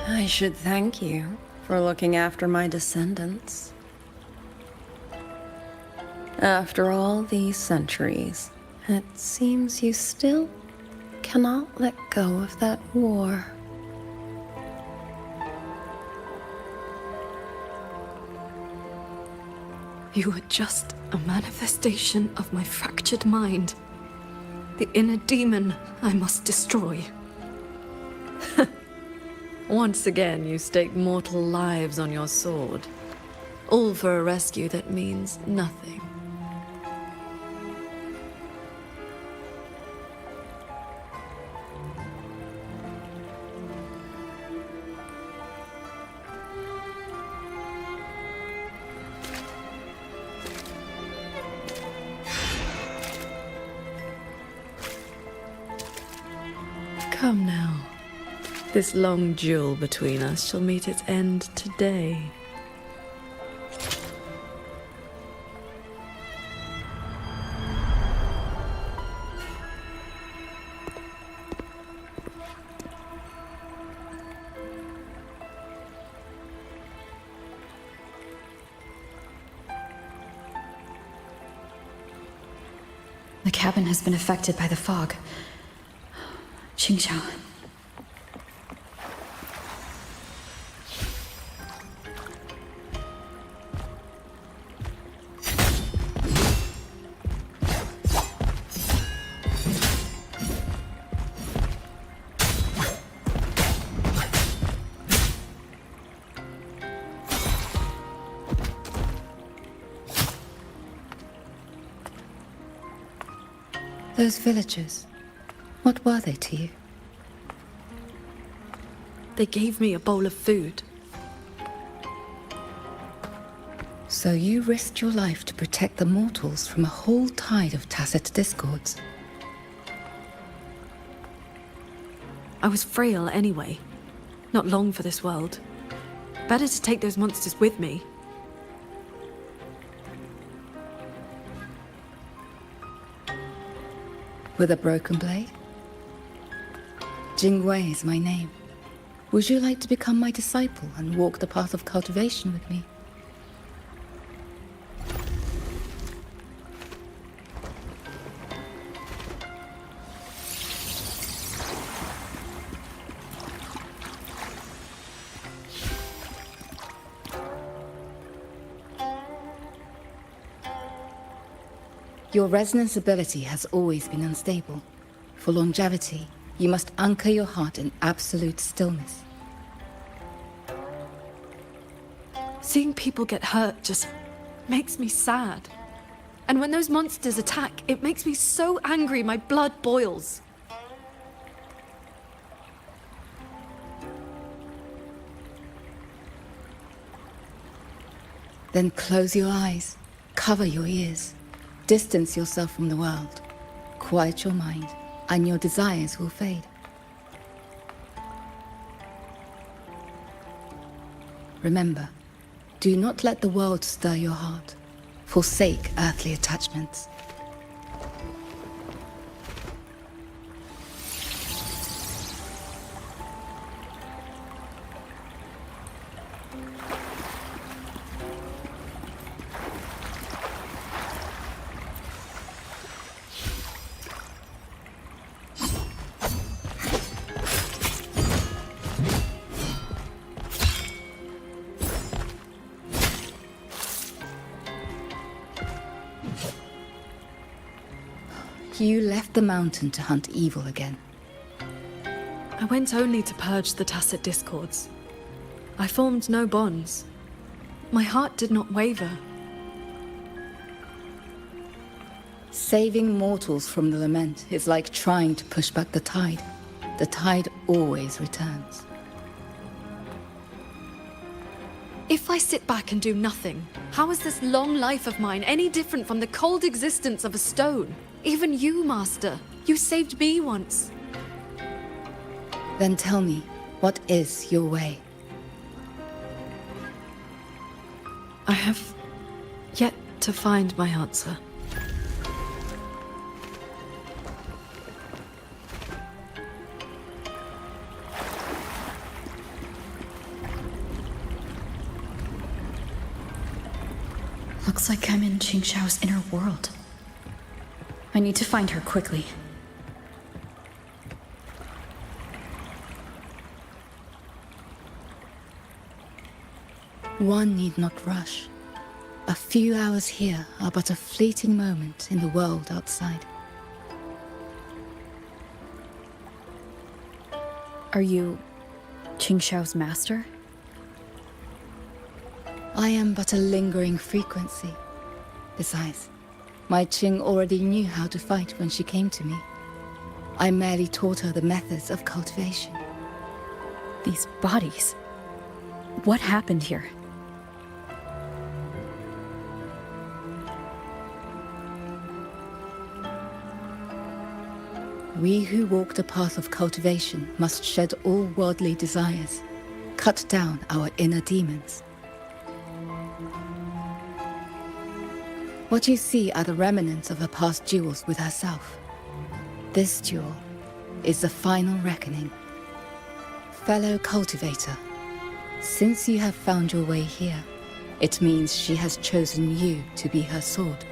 I should thank you for looking after my descendants. After all these centuries, it seems you still cannot let go of that war. You were just a manifestation of my fractured mind. The inner demon I must destroy. Once again, you stake mortal lives on your sword. All for a rescue that means nothing. Come now. This long duel between us shall meet its end today. The cabin has been affected by the fog. Qingxiao. Those villagers, what were they to you? They gave me a bowl of food. So you risked your life to protect the mortals from a whole tide of tacit discords. I was frail anyway. Not long for this world. Better to take those monsters with me. With a broken blade? Jingwei is my name. Would you like to become my disciple and walk the path of cultivation with me? Your resonance ability has always been unstable. For longevity, you must anchor your heart in absolute stillness. Seeing people get hurt just makes me sad. And when those monsters attack, it makes me so angry my blood boils. Then close your eyes, cover your ears, distance yourself from the world, quiet your mind, and your desires will fade. Remember, do not let the world stir your heart. Forsake earthly attachments. You left the mountain to hunt evil again. I went only to purge the tacit discords. I formed no bonds. My heart did not waver. Saving mortals from the lament is like trying to push back the tide. The tide always returns. If I sit back and do nothing, how is this long life of mine any different from the cold existence of a stone? Even you, Master, you saved me once. Then tell me, what is your way? I have yet to find my answer. Looks like I'm in Qingxiao's inner world. I need to find her quickly. One need not rush. A few hours here are but a fleeting moment in the world outside. Are you Qingxiao's master? I am but a lingering frequency. Besides, my Qing already knew how to fight when she came to me. I merely taught her the methods of cultivation. These bodies. What happened here? We who walk the path of cultivation must shed all worldly desires, cut down our inner demons. What you see are the remnants of her past duels with herself. This duel is the final reckoning. Fellow cultivator, since you have found your way here, it means she has chosen you to be her sword.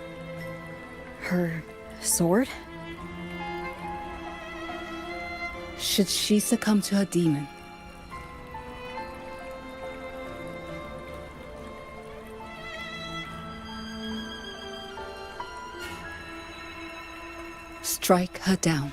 Her sword? Should she succumb to her demon, strike her down.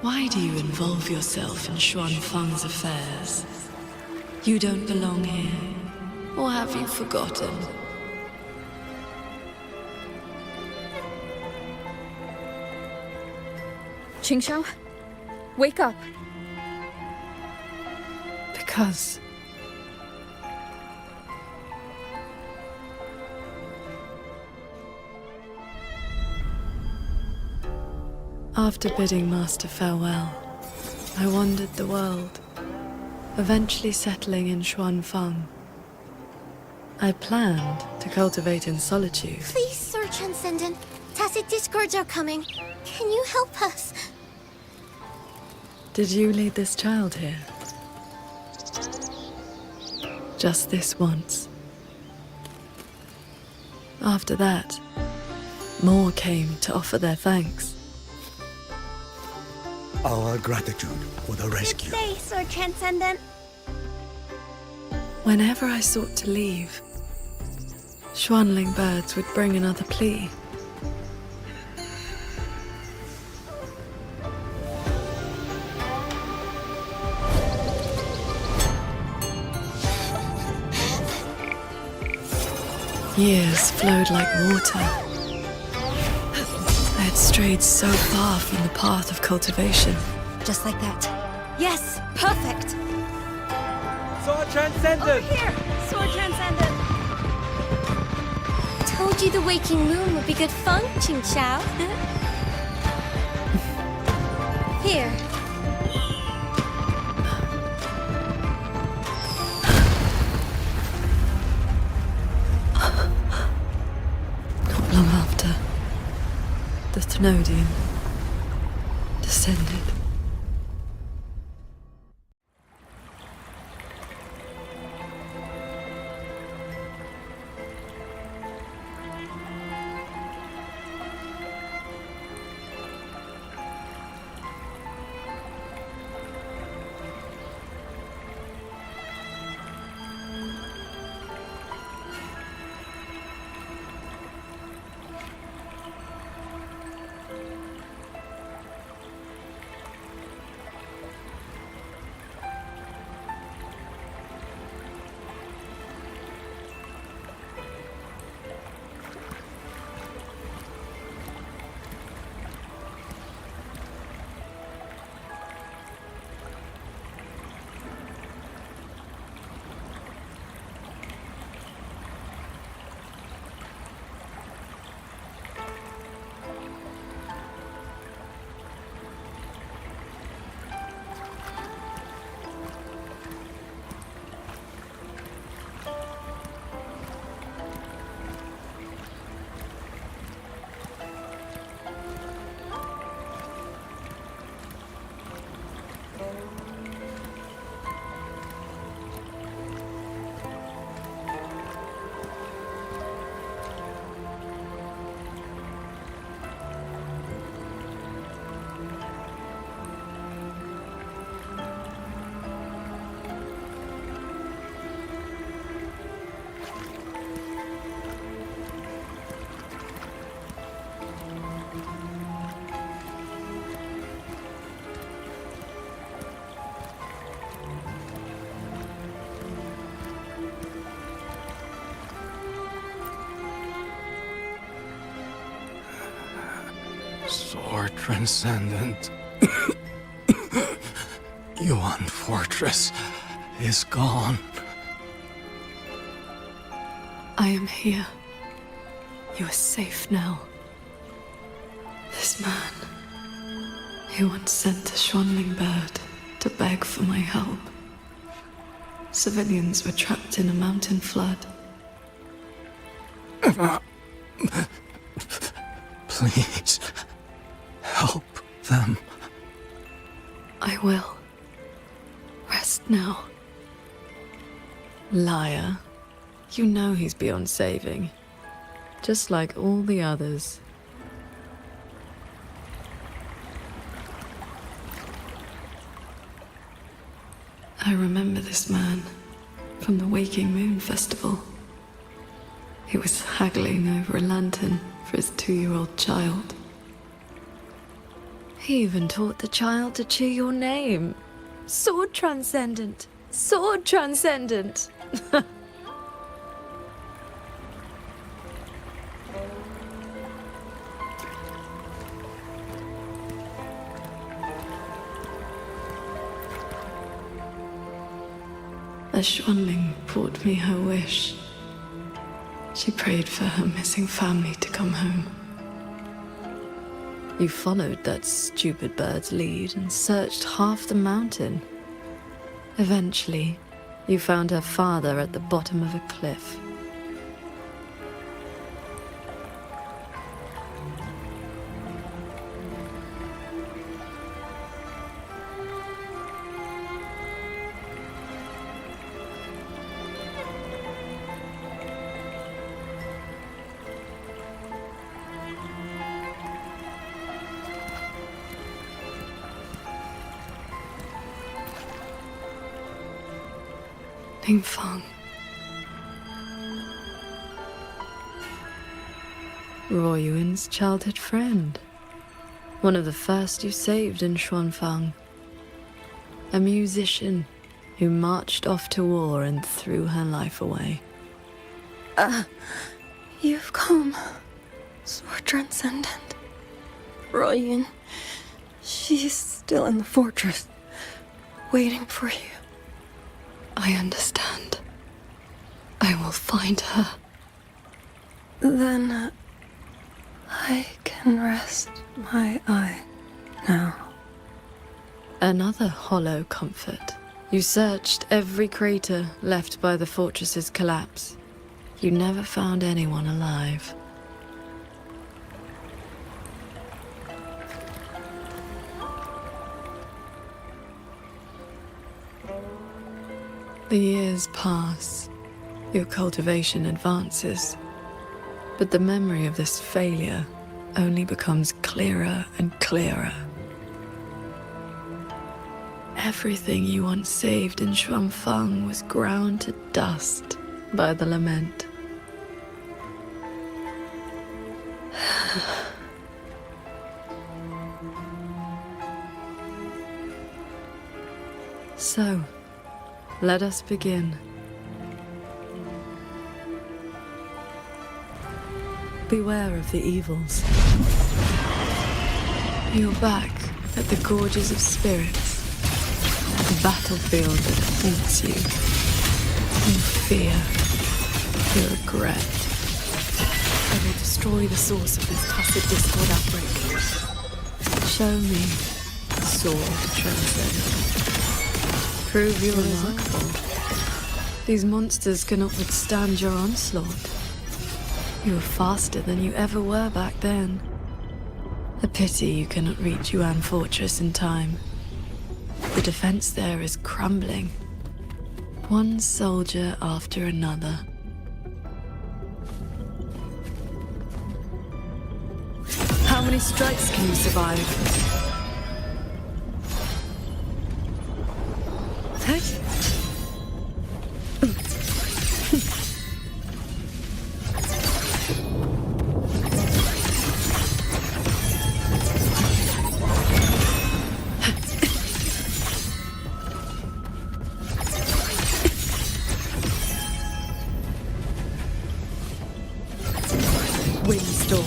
Why do you involve yourself in Xuanfang's affairs? You don't belong here, or have you forgotten? Qingxiao, wake up. Because after bidding Master farewell, I wandered the world, eventually settling in Xuanfang. I planned to cultivate in solitude. Please, Sir Transcendent. Tacit discords are coming. Can you help us? Did you lead this child here? Just this once. After that, more came to offer their thanks. Our gratitude for the rescue. Good day, Sir Transcendent. Whenever I sought to leave, Xuanling birds would bring another plea. Years flowed like water. I had strayed so far from the path of cultivation. Just like that. Yes, perfect! Sword Transcendent! Over here! Sword Transcendent! Told you the waking moon would be good fun, Ching Chao. Here. Not long after, the Thenodian descended. Sword Transcendent. Yuan Fortress is gone. I am here. You are safe now. This man, he once sent a Schwanling bird to beg for my help. Civilians were trapped in a mountain flood. Please, help them. I will. Rest now. Liar. You know he's beyond saving. Just like all the others. I remember this man from the Waking Moon Festival. He was haggling over a lantern for his 2-year-old child. He even taught the child to cheer your name. Sword Transcendent! Sword Transcendent! A Schwanling brought me her wish. She prayed for her missing family to come home. You followed that stupid bird's lead and searched half the mountain. Eventually, you found her father at the bottom of a cliff. Fang. Ruo Yuan's childhood friend. One of the first you saved in Xuanfang. A musician who marched off to war and threw her life away. You've come, Sword Transcendent. Ryan, she's still in the fortress, waiting for you. I understand. I will find her. Then I can rest my eye now. Another hollow comfort. You searched every crater left by the fortress's collapse. You never found anyone alive. The years pass. Your cultivation advances. But the memory of this failure only becomes clearer and clearer. Everything you once saved in Shuangfang was ground to dust by the lament. So, let us begin. Beware of the evils. You're back at the Gorges of Spirits. The battlefield that haunts you. Your fear. Your regret. I will destroy the source of this tacit discord outbreak. Show me, Sword Transcendent. Prove you're remarkable. These monsters cannot withstand your onslaught. You are faster than you ever were back then. A pity you cannot reach Yuan Fortress in time. The defense there is crumbling. One soldier after another. How many strikes can you survive? Windstorm.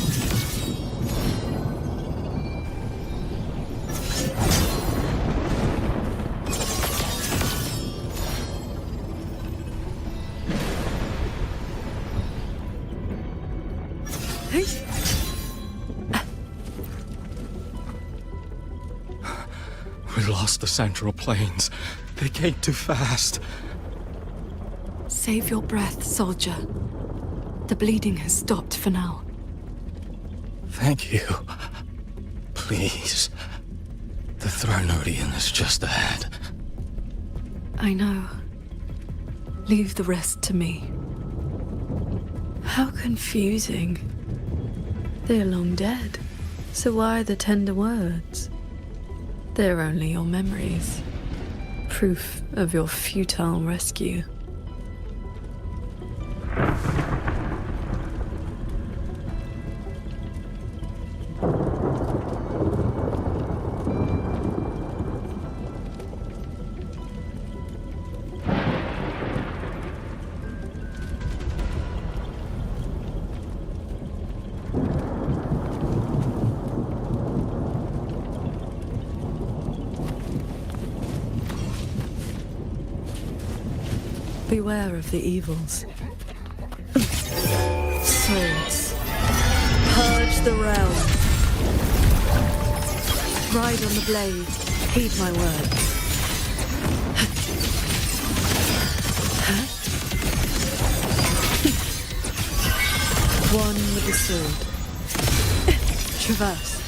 We lost the Central Plains. They came too fast. Save your breath, soldier. The bleeding has stopped for now. Thank you. Please. The Thronodian is just ahead. I know. Leave the rest to me. How confusing. They're long dead. So why the tender words? They're only your memories. Proof of your futile rescue. Beware of the evils. Swords. Purge the realm. Ride on the blade. Heed my word. One with the sword. Traverse.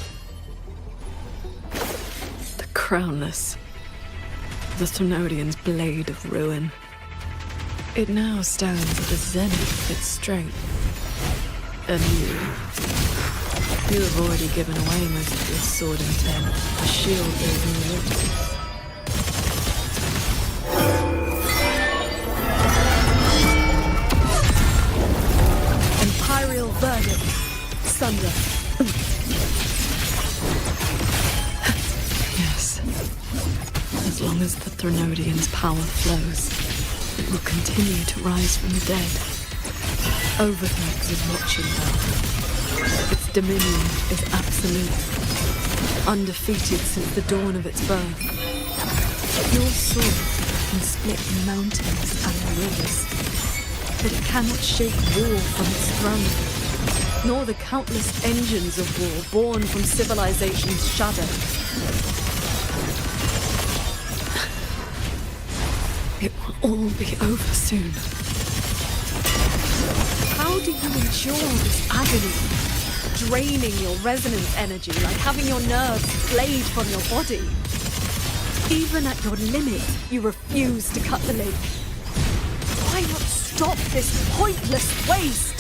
The crownless. The Thronodian's blade of ruin. It now stands at the zenith of its strength. And you have already given away most of your sword intent. A shield bears no witness. Imperial verdict. Sunder. Yes. As long as the Thronodian's power flows, it will continue to rise from the dead. Overthrows is watching now. Its dominion is absolute, undefeated since the dawn of its birth. Your sword can split mountains and rivers, but it cannot shake war from its throne, nor the countless engines of war born from civilization's shadow. It will all be over soon. How do you endure this agony? Draining your resonance energy like having your nerves flayed from your body. Even at your limit, you refuse to cut the link. Why not stop this pointless waste?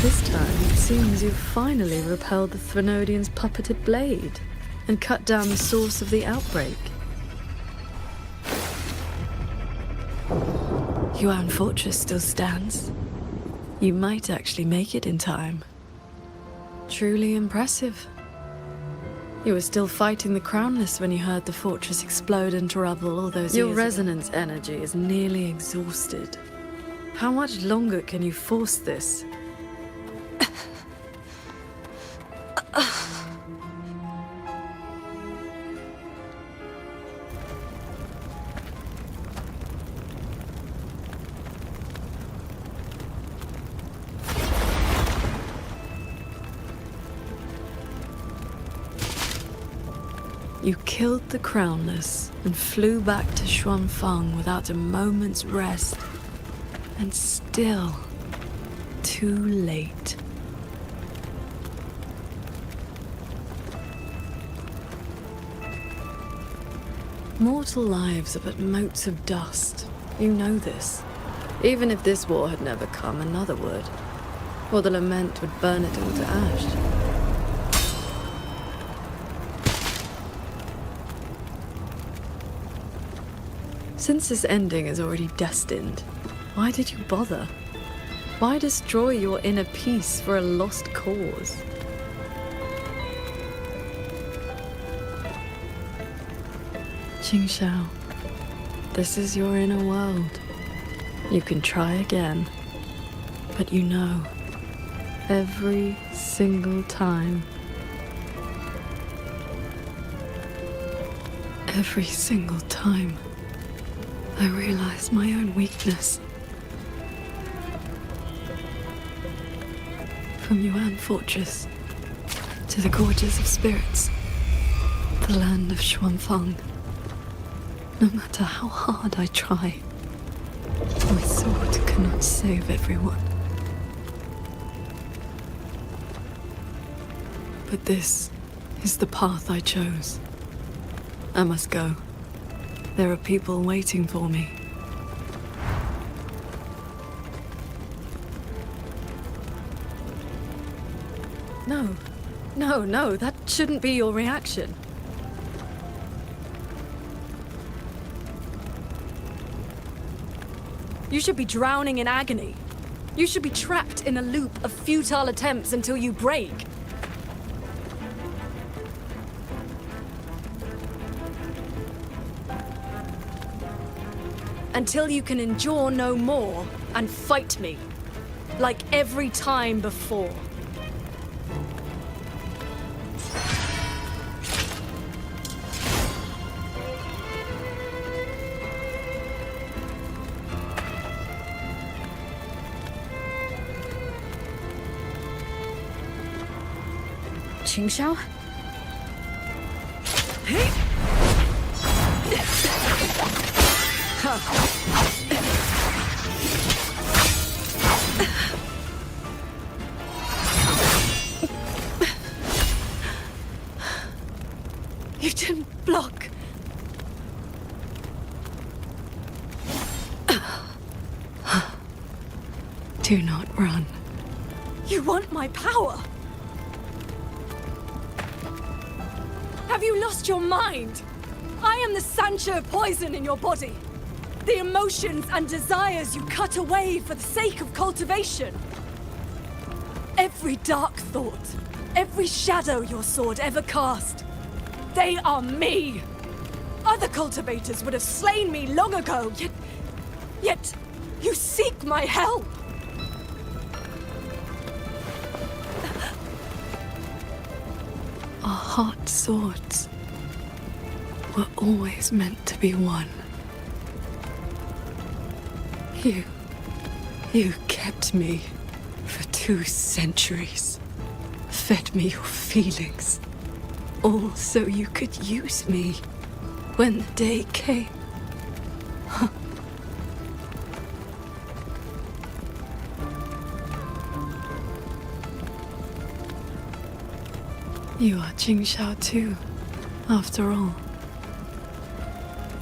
This time, it seems you've finally repelled the Threnodian's puppeted blade and cut down the source of the outbreak. Yuan Fortress still stands. You might actually make it in time. Truly impressive. You were still fighting the Crownless when you heard the fortress explode into rubble all those years ago. Your resonance energy is nearly exhausted. How much longer can you force this? You killed the Crownless and flew back to Xuanfang without a moment's rest. And still, too late. Mortal lives are but motes of dust. You know this. Even if this war had never come, another would. Or the lament would burn it all to ash. Since this ending is already destined, why did you bother? Why destroy your inner peace for a lost cause? Qingxiao, this is your inner world. You can try again, but you know, every single time, I realize my own weakness. From Yuan Fortress to the Gorges of Spirits, the land of Xuanfang. No matter how hard I try, my sword cannot save everyone. But this is the path I chose. I must go. There are people waiting for me. No, that shouldn't be your reaction. You should be drowning in agony. You should be trapped in a loop of futile attempts until you break. Until you can endure no more and fight me, like every time before. Qingxiao? You didn't block. Do not run. You want my power? Have you lost your mind? I am the Sancho poison in your body. The emotions and desires you cut away for the sake of cultivation. Every dark thought, every shadow your sword ever cast, they are me. Other cultivators would have slain me long ago, yet you seek my help. Our hot swords were always meant to be one. You kept me for 2 centuries. Fed me your feelings. All so you could use me when the day came. Huh. You are Jingxiao too, after all.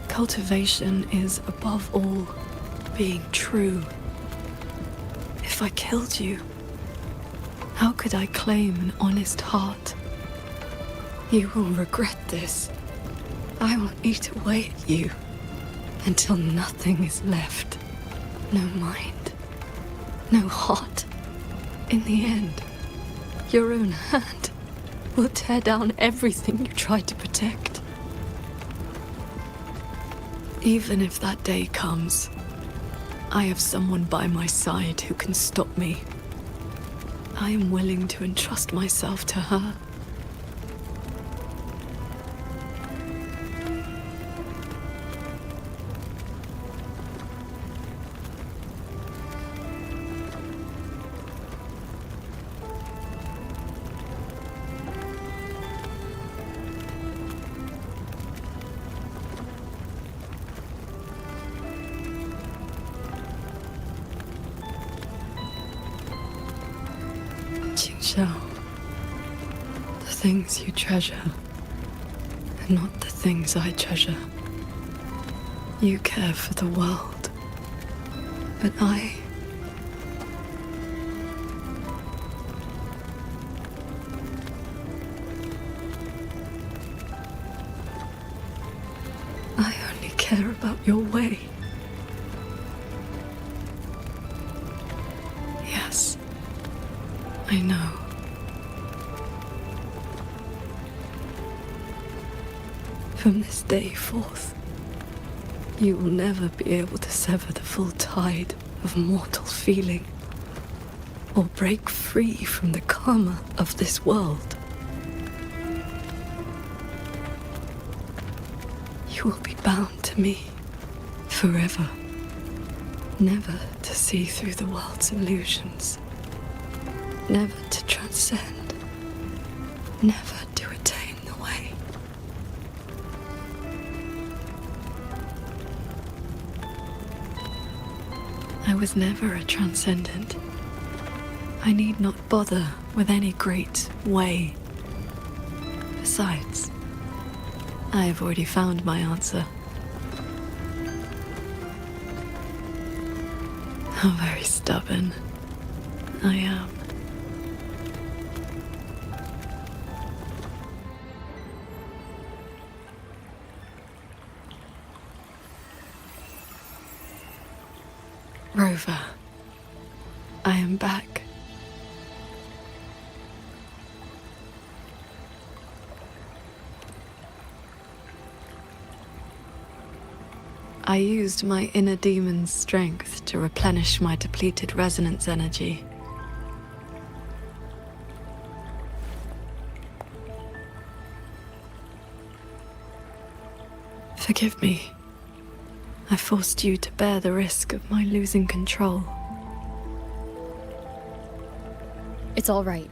Cultivation is, above all, being true. If I killed you, how could I claim an honest heart? You will regret this. I will eat away at you until nothing is left. No mind, no heart. In the end, your own hand will tear down everything you tried to protect. Even if that day comes, I have someone by my side who can stop me. I am willing to entrust myself to her. Jingxiao, the things you treasure are not the things I treasure. You care for the world, but I only care about your way. Yes, I know. From this day forth, you will never be able to sever the full tide of mortal feeling, or break free from the karma of this world. You will be bound to me forever, never to see through the world's illusions, never to transcend, never to attain the way. I was never a transcendent. I need not bother with any great way. Besides, I have already found my answer. How very stubborn I am. Rover, I am back. I used my inner demon's strength to replenish my depleted resonance energy. Forgive me. I forced you to bear the risk of my losing control. It's all right.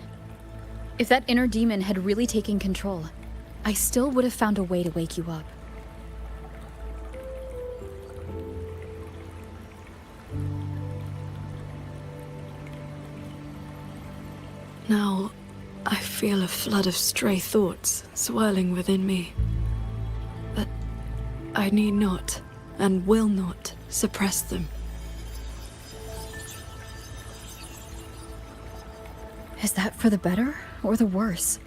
If that inner demon had really taken control, I still would have found a way to wake you up. Now, I feel a flood of stray thoughts swirling within me. But I need not, and will not, suppress them. Is that for the better or the worse?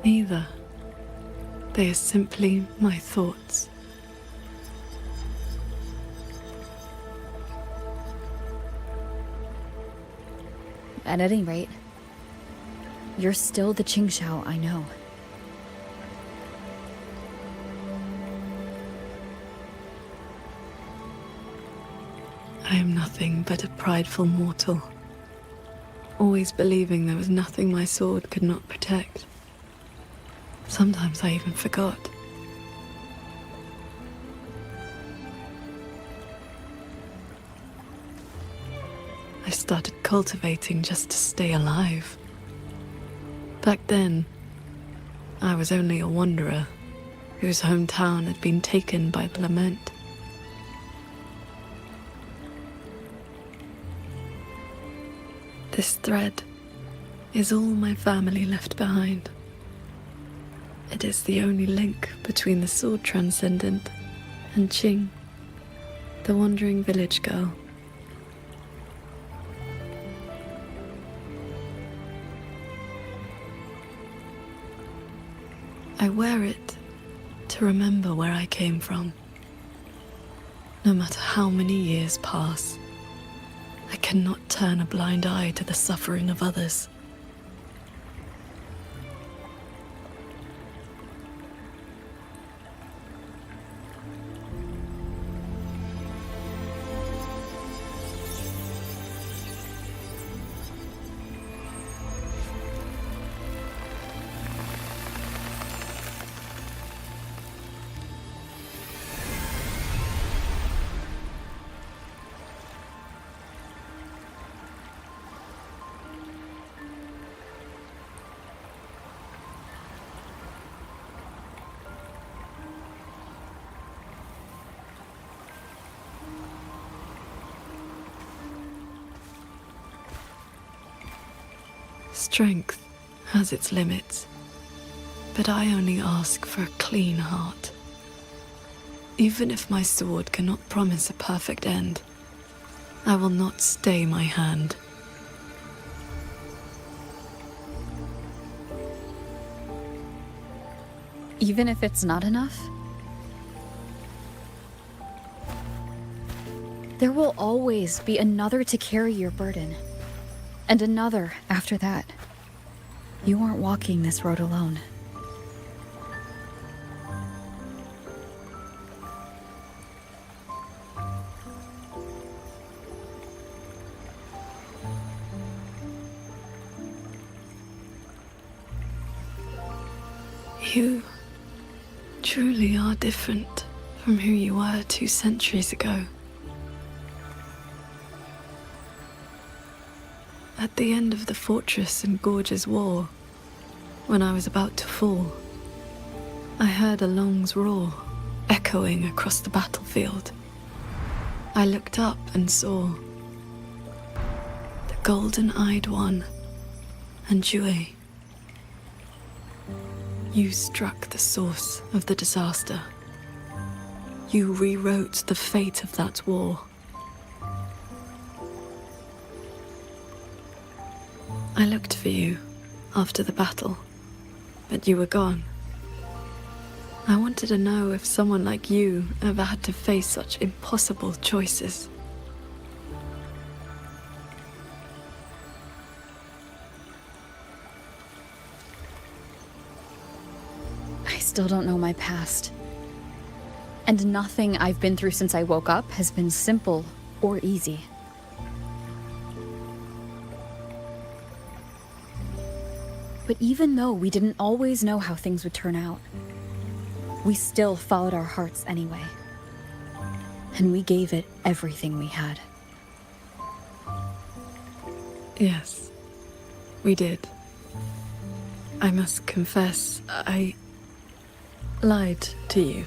Neither. They are simply my thoughts. At any rate, you're still the Qingxiao I know. I am nothing but a prideful mortal, always believing there was nothing my sword could not protect. Sometimes I even forgot. I started cultivating just to stay alive. Back then, I was only a wanderer whose hometown had been taken by the lament. This thread is all my family left behind. It is the only link between the sword transcendent and Qing, the wandering village girl. I wear it to remember where I came from. No matter how many years pass, I cannot turn a blind eye to the suffering of others. Strength has its limits, but I only ask for a clean heart. Even if my sword cannot promise a perfect end, I will not stay my hand. Even if it's not enough? There will always be another to carry your burden. And another after that. You aren't walking this road alone. You truly are different from who you were 2 centuries ago. At the end of the Fortress and Gorge's War, when I was about to fall, I heard Along's roar echoing across the battlefield. I looked up and saw the golden-eyed one and Jue. You struck the source of the disaster. You rewrote the fate of that war. I looked for you after the battle, but you were gone. I wanted to know if someone like you ever had to face such impossible choices. I still don't know my past. And nothing I've been through since I woke up has been simple or easy. But even though we didn't always know how things would turn out, we still followed our hearts anyway. And we gave it everything we had. Yes, we did. I must confess, I lied to you.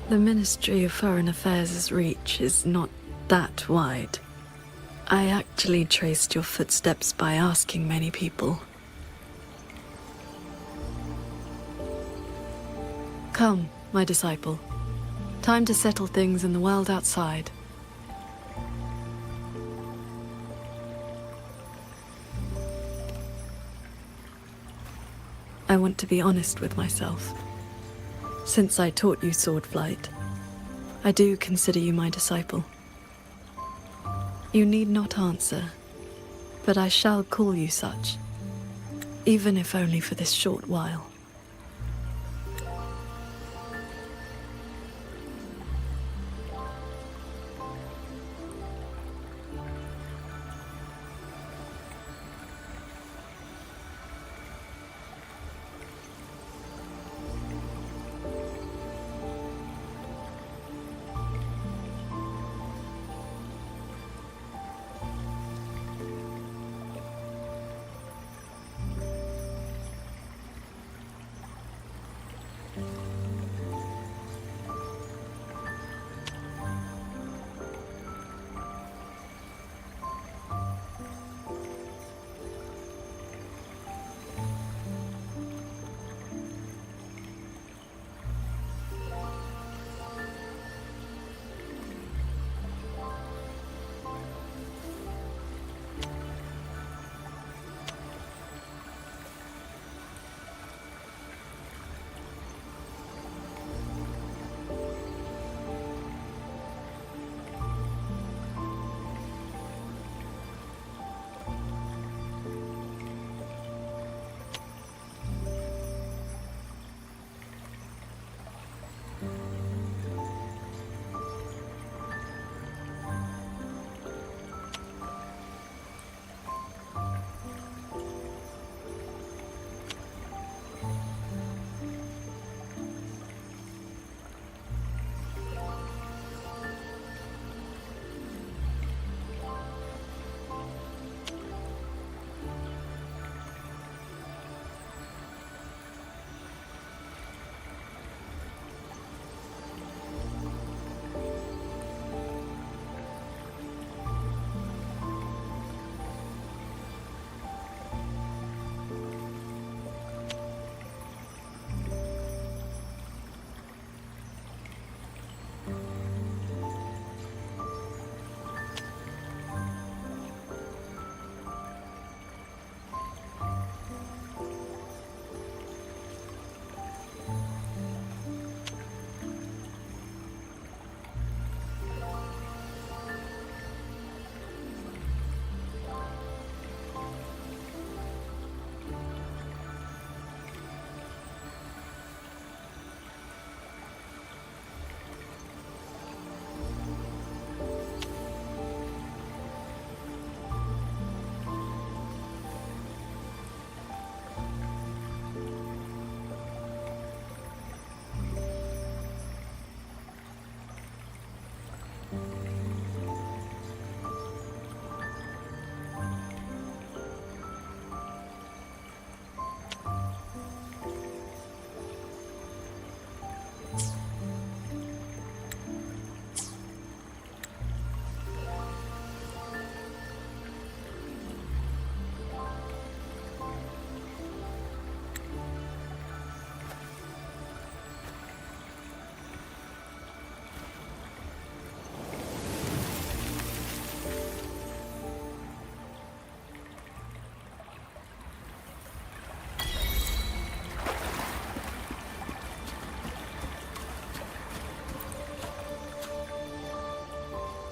The Ministry of Foreign Affairs' reach is not that wide. I actually traced your footsteps by asking many people. Come, my disciple. Time to settle things in the world outside. I want to be honest with myself. Since I taught you sword flight, I do consider you my disciple. You need not answer, but I shall call you such, even if only for this short while.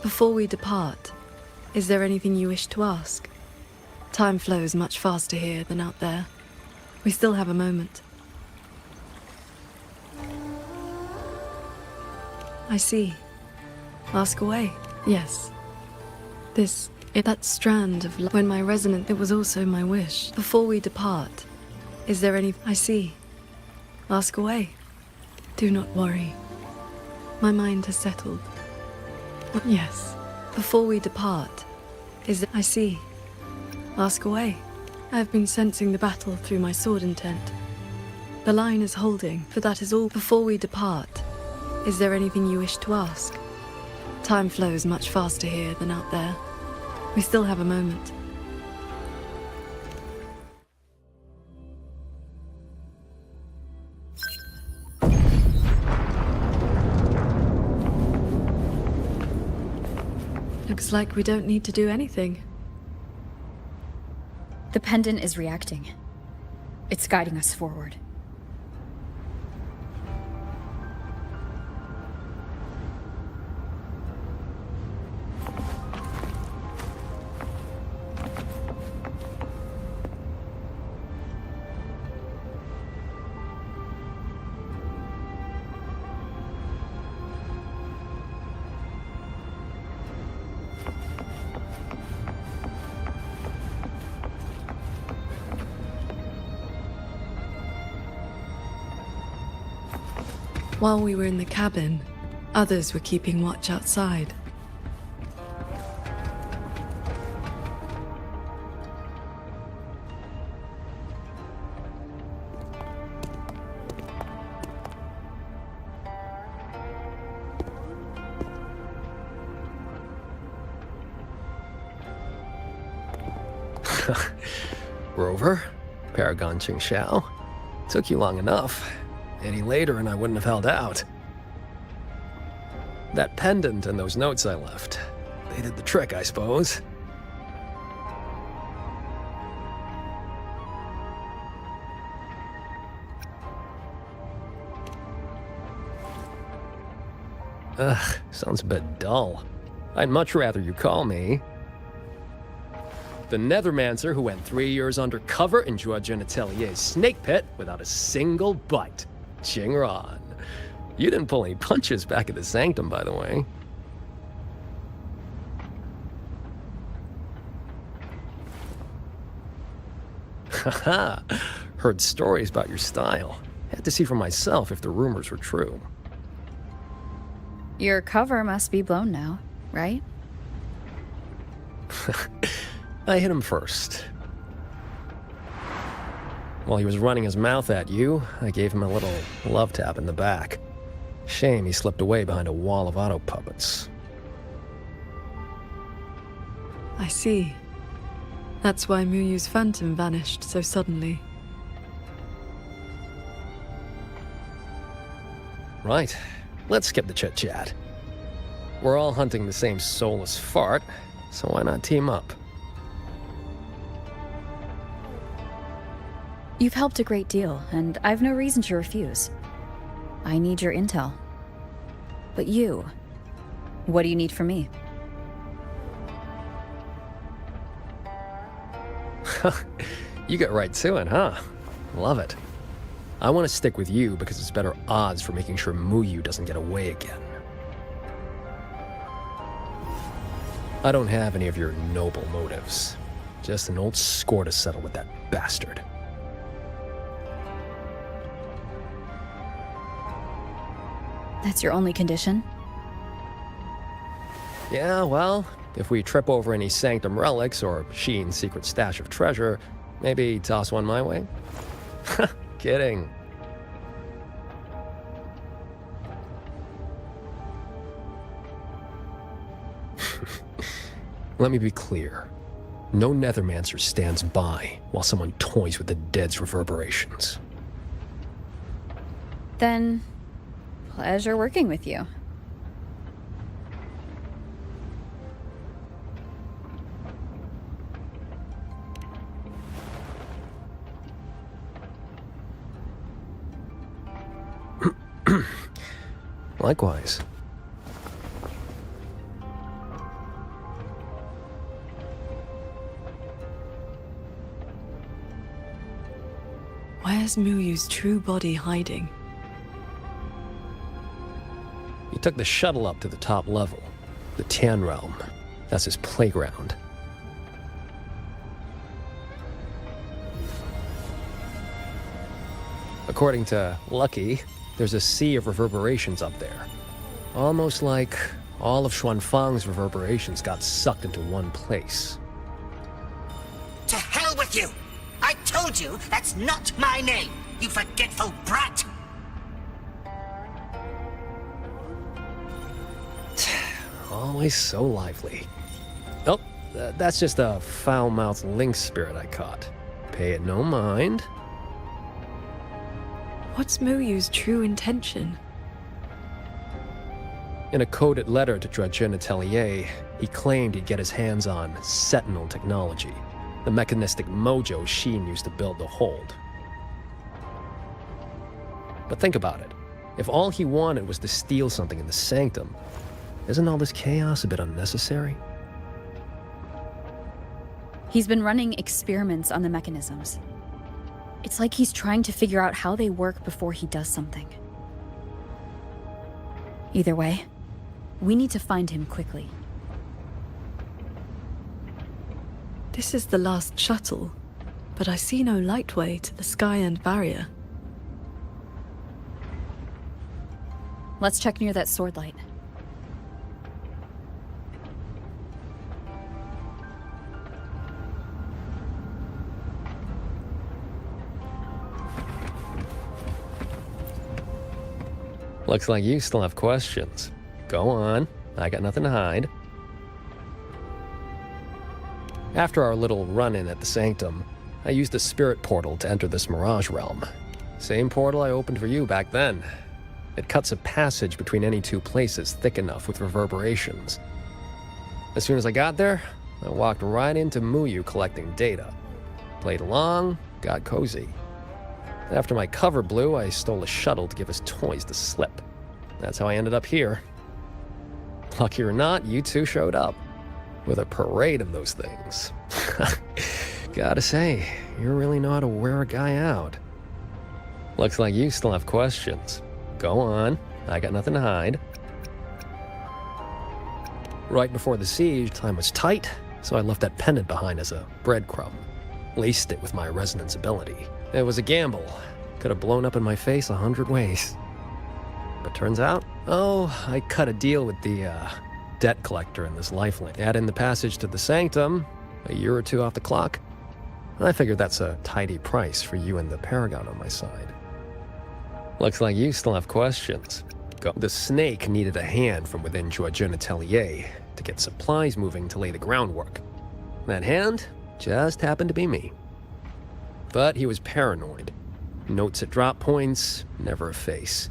Before we depart, is there anything you wish to ask? Time flows much faster here than out there. We still have a moment. I see. Ask away. Yes. That strand of when my resonance, it was also my wish. Before we depart, is there any... I see. Ask away. Do not worry. My mind has settled. Yes. Before we depart, is there... I see. Ask away. I have been sensing the battle through my sword intent. The line is holding, but that is all. Before we depart, is there anything you wish to ask? Time flows much faster here than out there. We still have a moment. Looks like we don't need to do anything. The pendant is reacting. It's guiding us forward. While we were in the cabin, others were keeping watch outside. Rover, Paragon Qingxiao. Took you long enough. Any later and I wouldn't have held out. That pendant and those notes I left, they did the trick, I suppose. Ugh, sounds a bit dull. I'd much rather you call me the Nethermancer who went 3 years undercover in Zhuojun Atelier's snake pit without a single bite. Qingran. You didn't pull any punches back at the Sanctum, by the way. Haha. Heard stories about your style. Had to see for myself if the rumors were true. Your cover must be blown now, right? I hit him first. While he was running his mouth at you, I gave him a little love tap in the back. Shame he slipped away behind a wall of auto puppets. I see. That's why Muyu's phantom vanished so suddenly. Right. Let's skip the chit-chat. We're all hunting the same soulless fart, so why not team up? You've helped a great deal, and I've no reason to refuse. I need your intel. But you, what do you need from me? You get right to it, huh? Love it. I want to stick with you because it's better odds for making sure Muyu doesn't get away again. I don't have any of your noble motives. Just an old score to settle with that bastard. That's your only condition? Yeah, well, if we trip over any Sanctum relics or Sheen's secret stash of treasure, maybe toss one my way? Kidding. Let me be clear. No Nethermancer stands by while someone toys with the dead's reverberations. Then, pleasure working with you. Likewise. Where's Muyu's true body hiding? He took the shuttle up to the top level, the Tian Realm. That's his playground. According to Lucky, there's a sea of reverberations up there. Almost like all of Xuanfang's reverberations got sucked into one place. To hell with you! I told you that's not my name, you forgetful brat! Always so lively. Oh, that's just a foul-mouthed lynx spirit I caught. Pay it no mind. What's Muyu's true intention? In a coded letter to Zhuojun Atelier, he claimed he'd get his hands on Sentinel technology, the mechanistic mojo Sheen used to build the hold. But think about it. If all he wanted was to steal something in the sanctum, isn't all this chaos a bit unnecessary? He's been running experiments on the mechanisms. It's like he's trying to figure out how they work before he does something. Either way, we need to find him quickly. This is the last shuttle, but I see no lightway to the sky and barrier. Let's check near that sword light. Looks like you still have questions. Go on, I got nothing to hide. After our little run-in at the Sanctum, I used a spirit portal to enter this Mirage realm. Same portal I opened for you back then. It cuts a passage between any two places thick enough with reverberations. As soon as I got there, I walked right into Muyu collecting data. Played along, got cozy. After my cover blew, I stole a shuttle to give us toys to slip. That's how I ended up here. Lucky or not, you two showed up. With a parade of those things. Gotta say, you really know how to wear a guy out. Looks like you still have questions. Go on, I got nothing to hide. Right before the siege, time was tight, so I left that pendant behind as a breadcrumb. Laced it with my resonance ability. It was a gamble. Could have blown up in my face 100 ways. But turns out, I cut a deal with the, debt collector in this lifelink. Add in the passage to the Sanctum, a year or two off the clock. I figured that's a tidy price for you and the Paragon on my side. Looks like you still have questions. The snake needed a hand from within Georgian Atelier to get supplies moving to lay the groundwork. That hand just happened to be me. But he was paranoid. Notes at drop points, never a face.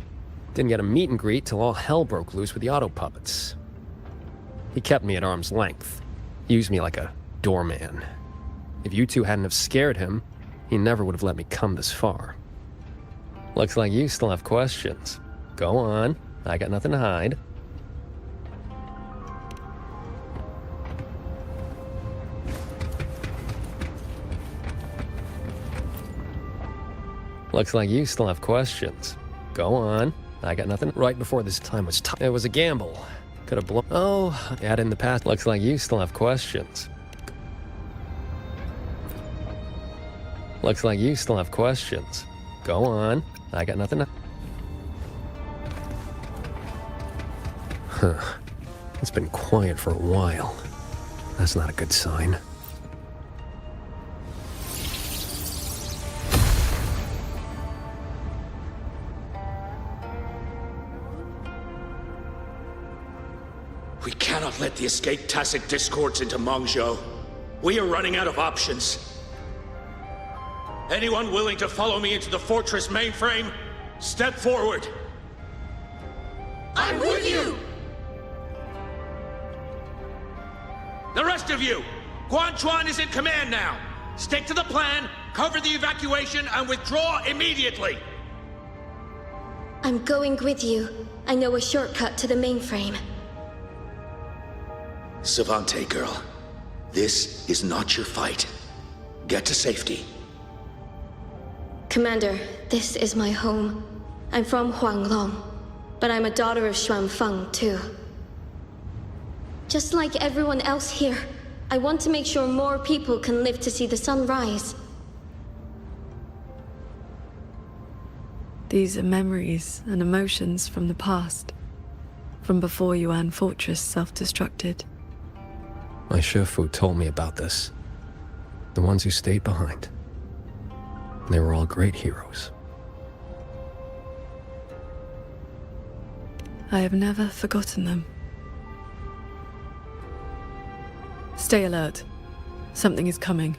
Didn't get a meet and greet till all hell broke loose with the auto puppets. He kept me at arm's length, used me like a doorman. If you two hadn't have scared him, he never would have let me come this far. Looks like you still have questions. Go on, I got nothing to hide. Looks like you still have questions. Go on, I got nothing. Right before this time was it was a gamble. Could have blown. Add in the past. Looks like you still have questions. Looks like you still have questions. Go on, I got nothing to... It's been quiet for a while. That's not a good sign. We cannot let the escaped tacit discords into Mongzhou. We are running out of options. Anyone willing to follow me into the fortress mainframe? Step forward. I'm with you! The rest of you, Guan Chuan is in command now. Stick to the plan, cover the evacuation, and withdraw immediately. I'm going with you. I know a shortcut to the mainframe. Savante girl, this is not your fight. Get to safety. Commander, this is my home. I'm from Huanglong, but I'm a daughter of Xuanfeng, too. Just like everyone else here, I want to make sure more people can live to see the sun rise. These are memories and emotions from the past, from before Yuan Fortress self-destructed. My Shifu told me about this. The ones who stayed behind. They were all great heroes. I have never forgotten them. Stay alert. Something is coming.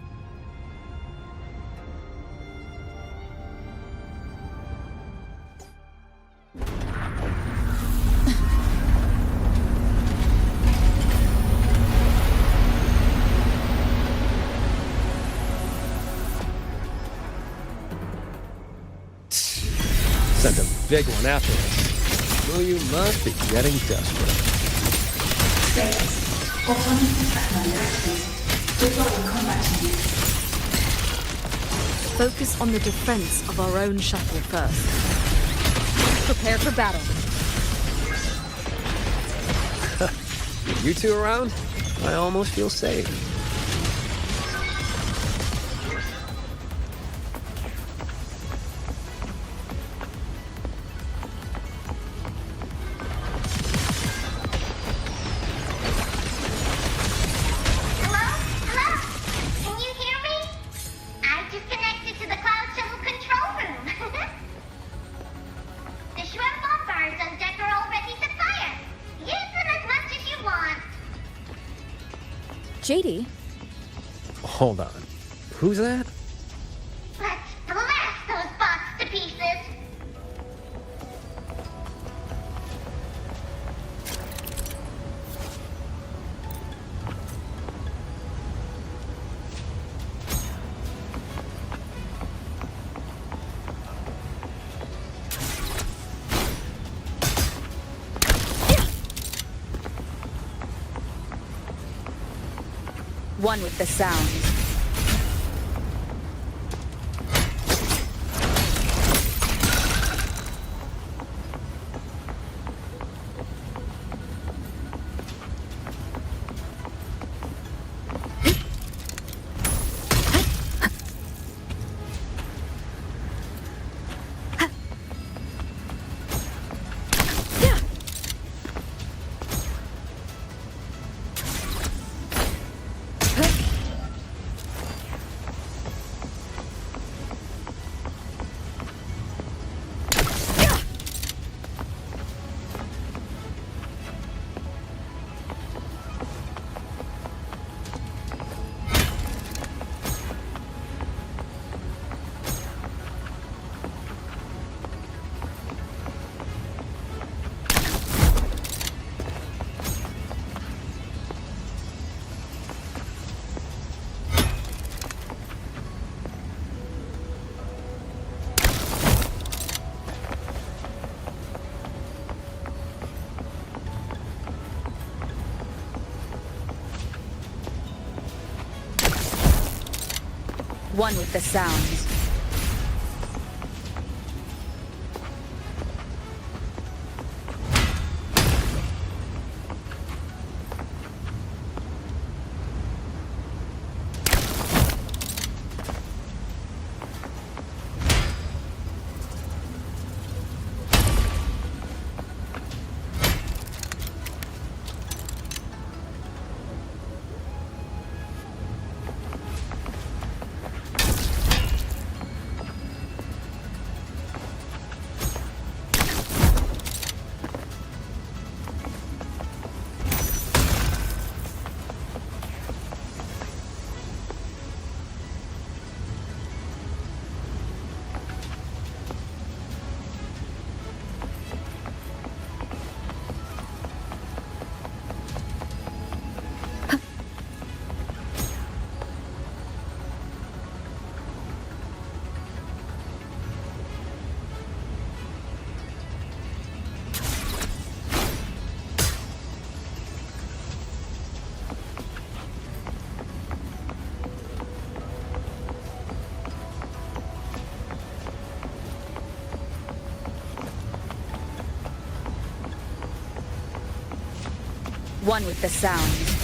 Sent a big one after us. Well, you must be getting desperate. Focus on the defense of our own shuttle first. Prepare for battle. You two around? I almost feel safe. JD? Hold on. Who's that? Let's blast those bots to pieces! One with the sounds. One with the sounds. One with the sounds.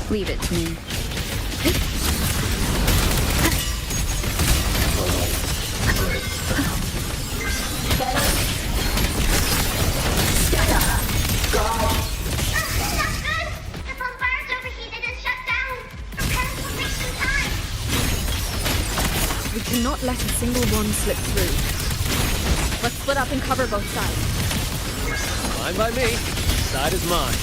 Leave it to me. cannot let a single one slip through. Let's split up and cover both sides. Fine by me. Side is mine.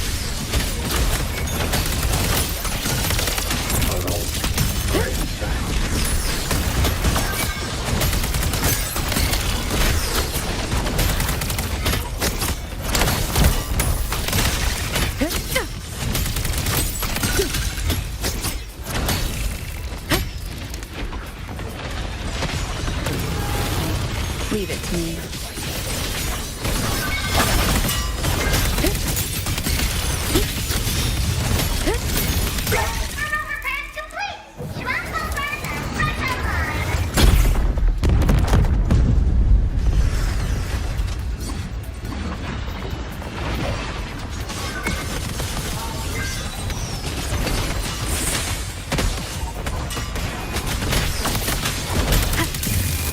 Leave it to me.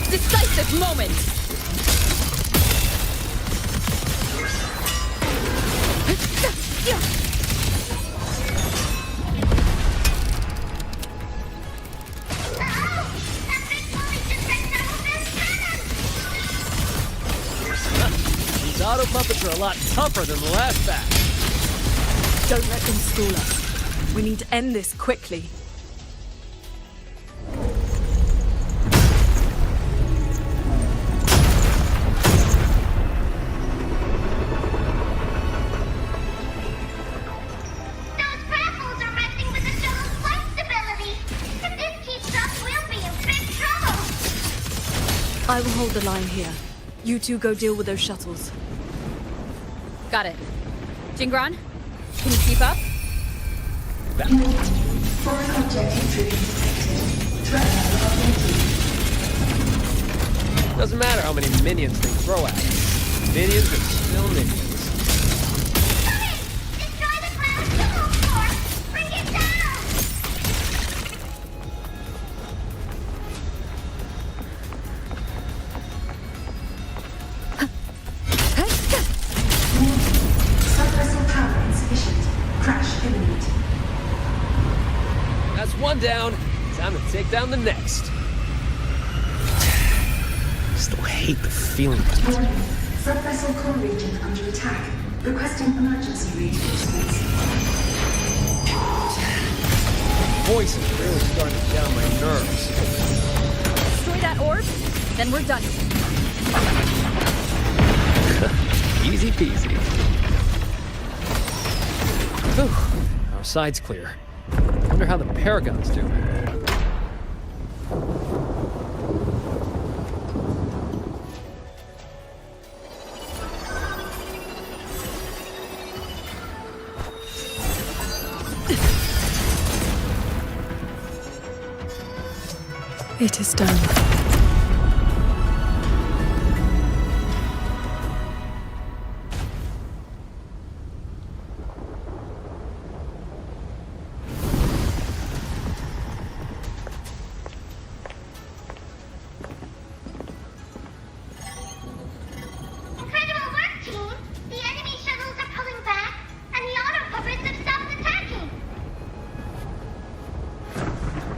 Decisive moment! These auto puppets are a lot tougher than the last batch. Don't let them stall us. We need to end this quickly. I will hold the line here. You two go deal with those shuttles. Got it. Jingron, can you keep up? Foreign object intrusion detected. Threat level of 18. Doesn't matter how many minions they throw at us. Minions are still minions. Subvessel power insufficient. Crash imminent. That's one down. Time to take down the next. Still hate the feeling. Warning. Subvessel core region under attack. Requesting emergency reinforcements. Voice is really starting to get on my nerves. Destroy that orb, then we're done. Easy peasy. Whew. Our side's clear. Wonder how the Paragon's doing. It is done.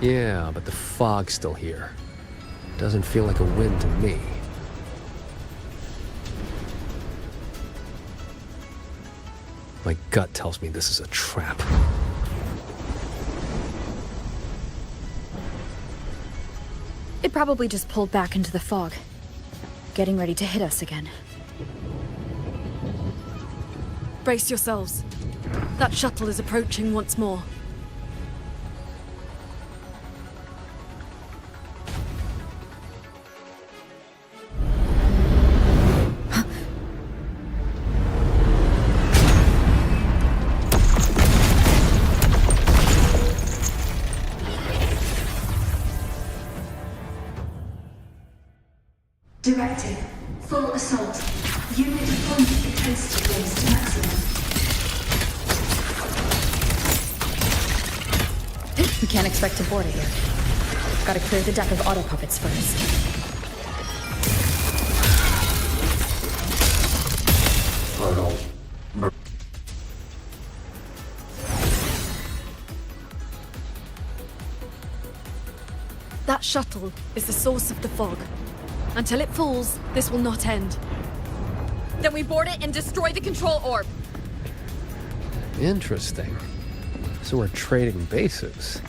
Yeah, but the fog's still here. Doesn't feel like a win to me. My gut tells me this is a trap. It probably just pulled back into the fog, getting ready to hit us again. Brace yourselves. That shuttle is approaching once more. Directive. Full assault. Unit deployment intensity raised to maximum. We can't expect to board it here. Gotta clear the deck of auto puppets first. That shuttle is the source of the fog. Until it falls, this will not end. Then we board it and destroy the control orb. Interesting. So we're trading bases.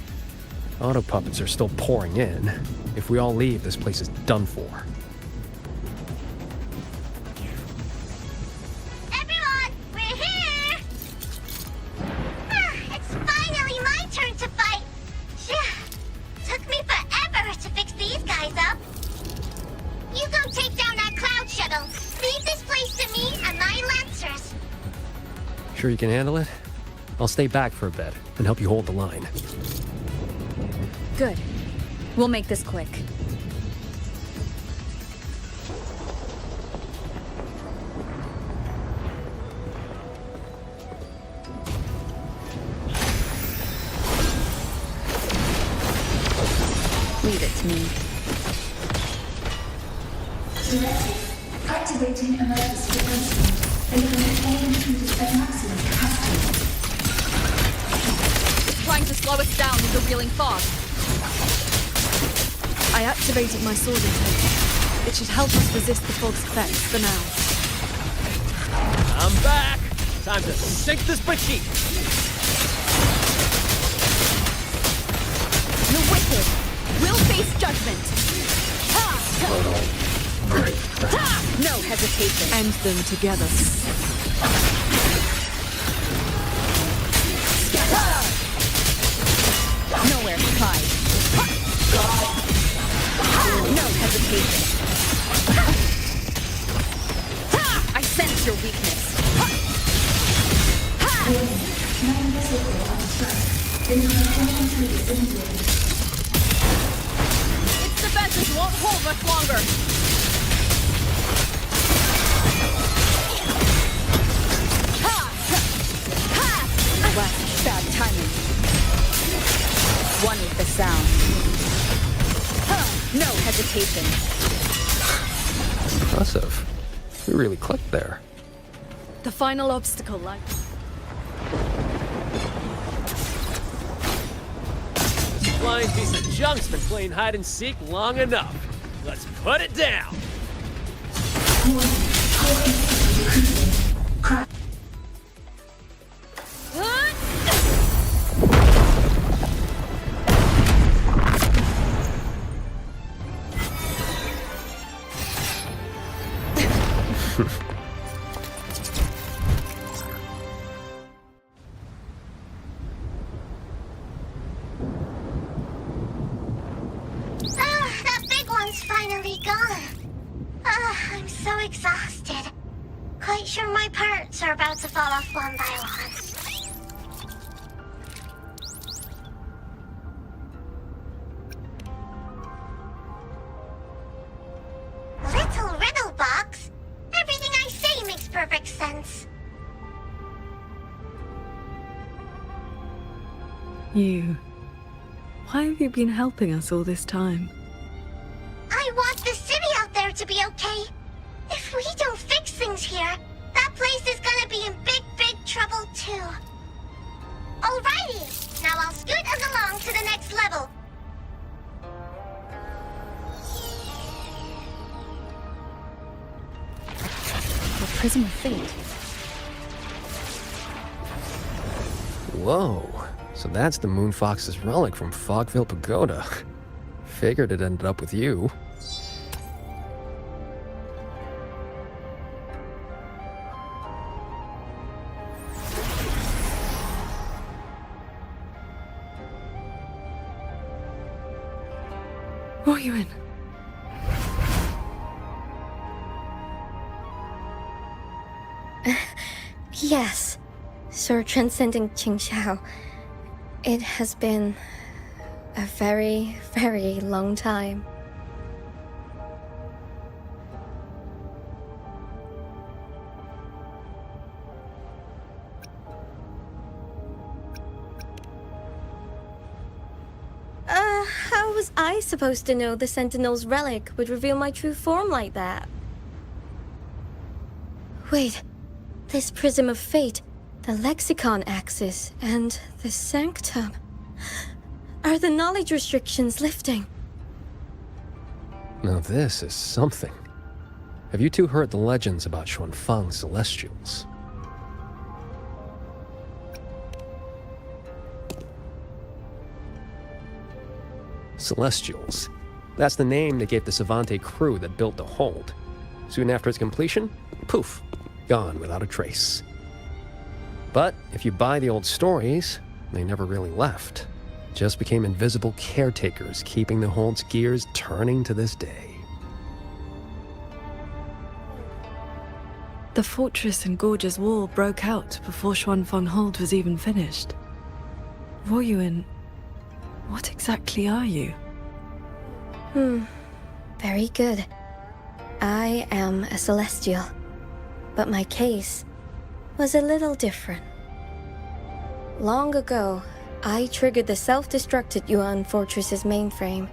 Auto puppets are still pouring in. If we all leave, this place is done for. Everyone, we're here! It's finally my turn to fight. Took me forever to fix these guys up. You go take down that cloud shuttle. Leave this place to me and my lancers. Sure you can handle it? I'll stay back for a bit and help you hold the line. Good. We'll make this quick. Leave it to me. Directive. Activating emergency defense mode. Eliminate all intruders at maximum capacity. Trying to slow us down with the reeling fog. I activated my sword intake. It should help us resist the fog's effects for now. I'm back! Time to sink this bachie! You're wicked! We'll face judgment! No hesitation! End them together. Nowhere to hide. No hesitation. I sense your weakness. Its defenses won't hold much longer. Well, bad timing. One with the sound. No hesitation. Impressive. We really clicked there. The final obstacle lies. Flying piece of junk's been playing hide and seek long enough. Let's put it down. That big one's finally gone. I'm so exhausted. Quite sure my parts are about to fall off one by one. Little riddle box. Everything I say makes perfect sense. You. Why have you been helping us all this time? I want the city out there to be okay. If we don't fix things here, that place is gonna be in big, big trouble too. Alrighty, now I'll scoot us along to the next level. The Prism of Fate. Whoa. So that's the Moon Fox's relic from Fogville Pagoda. Figured it ended up with you. Wuthering. Yes, Sir Transcending Qingxiao. It has been a very, very long time. How was I supposed to know the Sentinel's relic would reveal my true form like that? Wait, this Prism of Fate, the Lexicon Axis, and the Sanctum. Are the knowledge restrictions lifting? Now this is something. Have you two heard the legends about Xuanfang's Celestials? Celestials. That's the name they gave the Savante crew that built the hold. Soon after its completion, poof, gone without a trace. But if you buy the old stories, they never really left. Just became invisible caretakers, keeping the hold's gears turning to this day. The fortress and gorgeous wall broke out before Xuanfang Hold was even finished. Ruoyuan, what exactly are you? Very good. I am a Celestial, but my case was a little different. Long ago, I triggered the self-destructed Yuan Fortress's mainframe.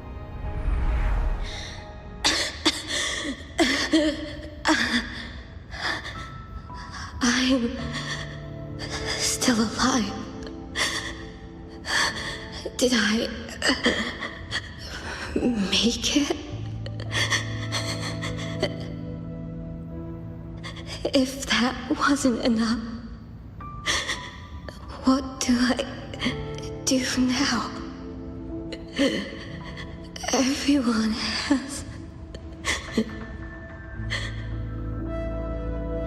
I'm still alive. Did I make it? If that wasn't enough, what do I do now? Everyone has...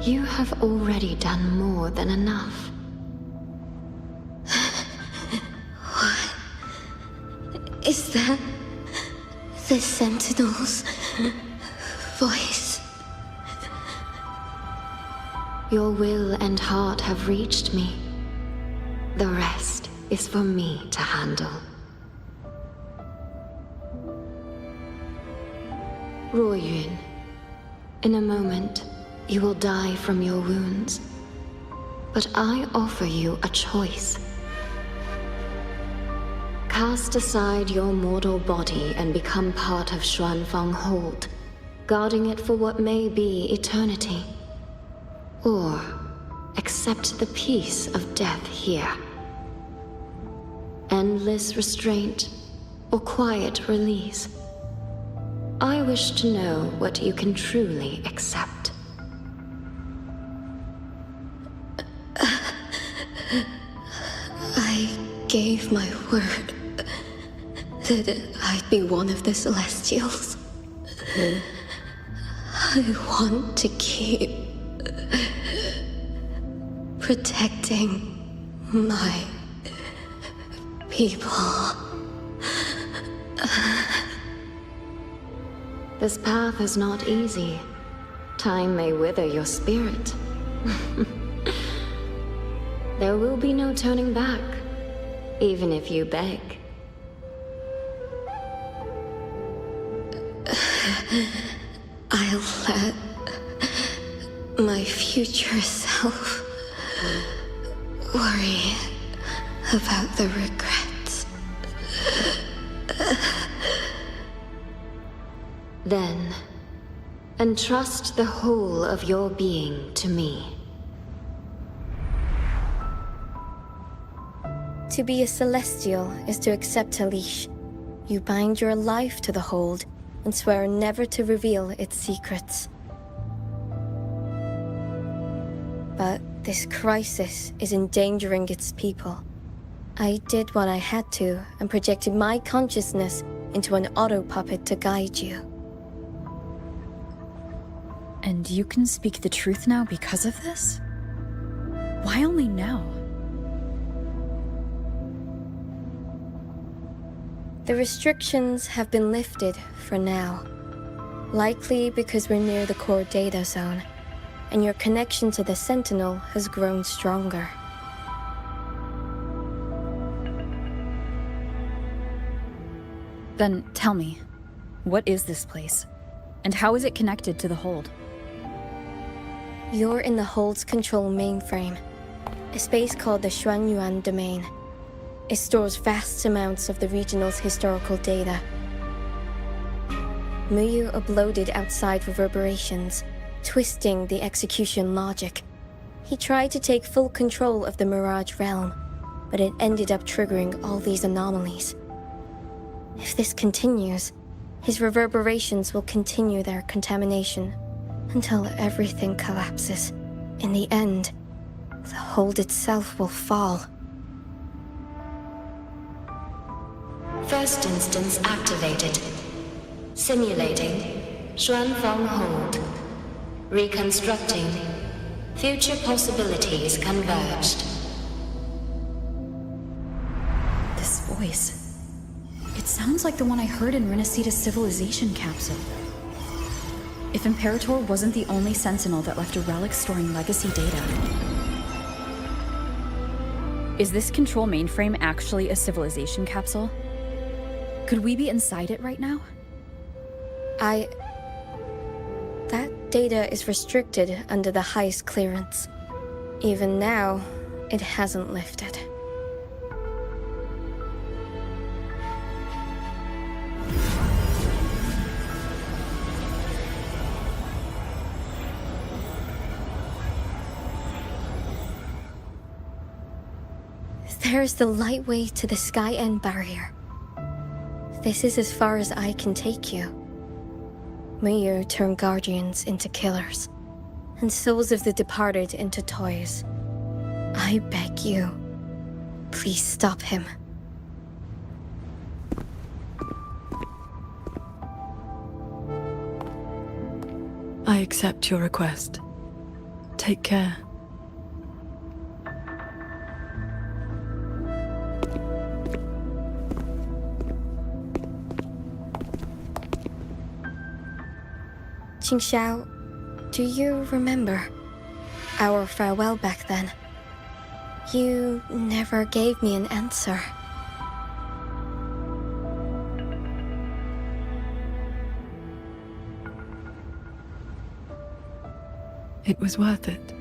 You have already done more than enough. What? Is that the Sentinel's voice? Your will and heart have reached me. The rest is for me to handle. Ruoyuan, in a moment, you will die from your wounds. But I offer you a choice. Cast aside your mortal body and become part of Xuanfang Hold, guarding it for what may be eternity. Or accept the peace of death here. Endless restraint or quiet release. I wish to know what you can truly accept. I gave my word that I'd be one of the Celestials. I want to keep protecting my people. This path is not easy. Time may wither your spirit. There will be no turning back, even if you beg. I'll let my future self worry about the regrets. Then, entrust the whole of your being to me. To be a Celestial is to accept a leash. You bind your life to the hold and swear never to reveal its secrets. But this crisis is endangering its people. I did what I had to and projected my consciousness into an auto-puppet to guide you. And you can speak the truth now because of this? Why only now? The restrictions have been lifted for now. Likely because we're near the core data zone, and your connection to the Sentinel has grown stronger. Then tell me, what is this place? And how is it connected to the Hold? You're in the Hold's control mainframe, a space called the Xuanyuan Domain. It stores vast amounts of the regional's historical data. Muyu uploaded outside reverberations, twisting the execution logic. He tried to take full control of the Mirage realm, but it ended up triggering all these anomalies. If this continues, His reverberations will continue their contamination until everything collapses. In the end, the hold itself will fall. First instance activated. Simulating Xuanfeng Hold. Reconstructing. Future possibilities converged. This voice. It sounds like the one I heard in Renacita's civilization capsule. If Imperator wasn't the only Sentinel that left a relic storing legacy data. Is this control mainframe actually a civilization capsule? Could we be inside it right now? That data is restricted under the heist clearance. Even now, it hasn't lifted. There's the lightway to the Sky End barrier. This is as far as I can take you. May you turn guardians into killers, and souls of the departed into toys. I beg you, please stop him. I accept your request. Take care. Qingxiao, do you remember our farewell back then? You never gave me an answer. It was worth it.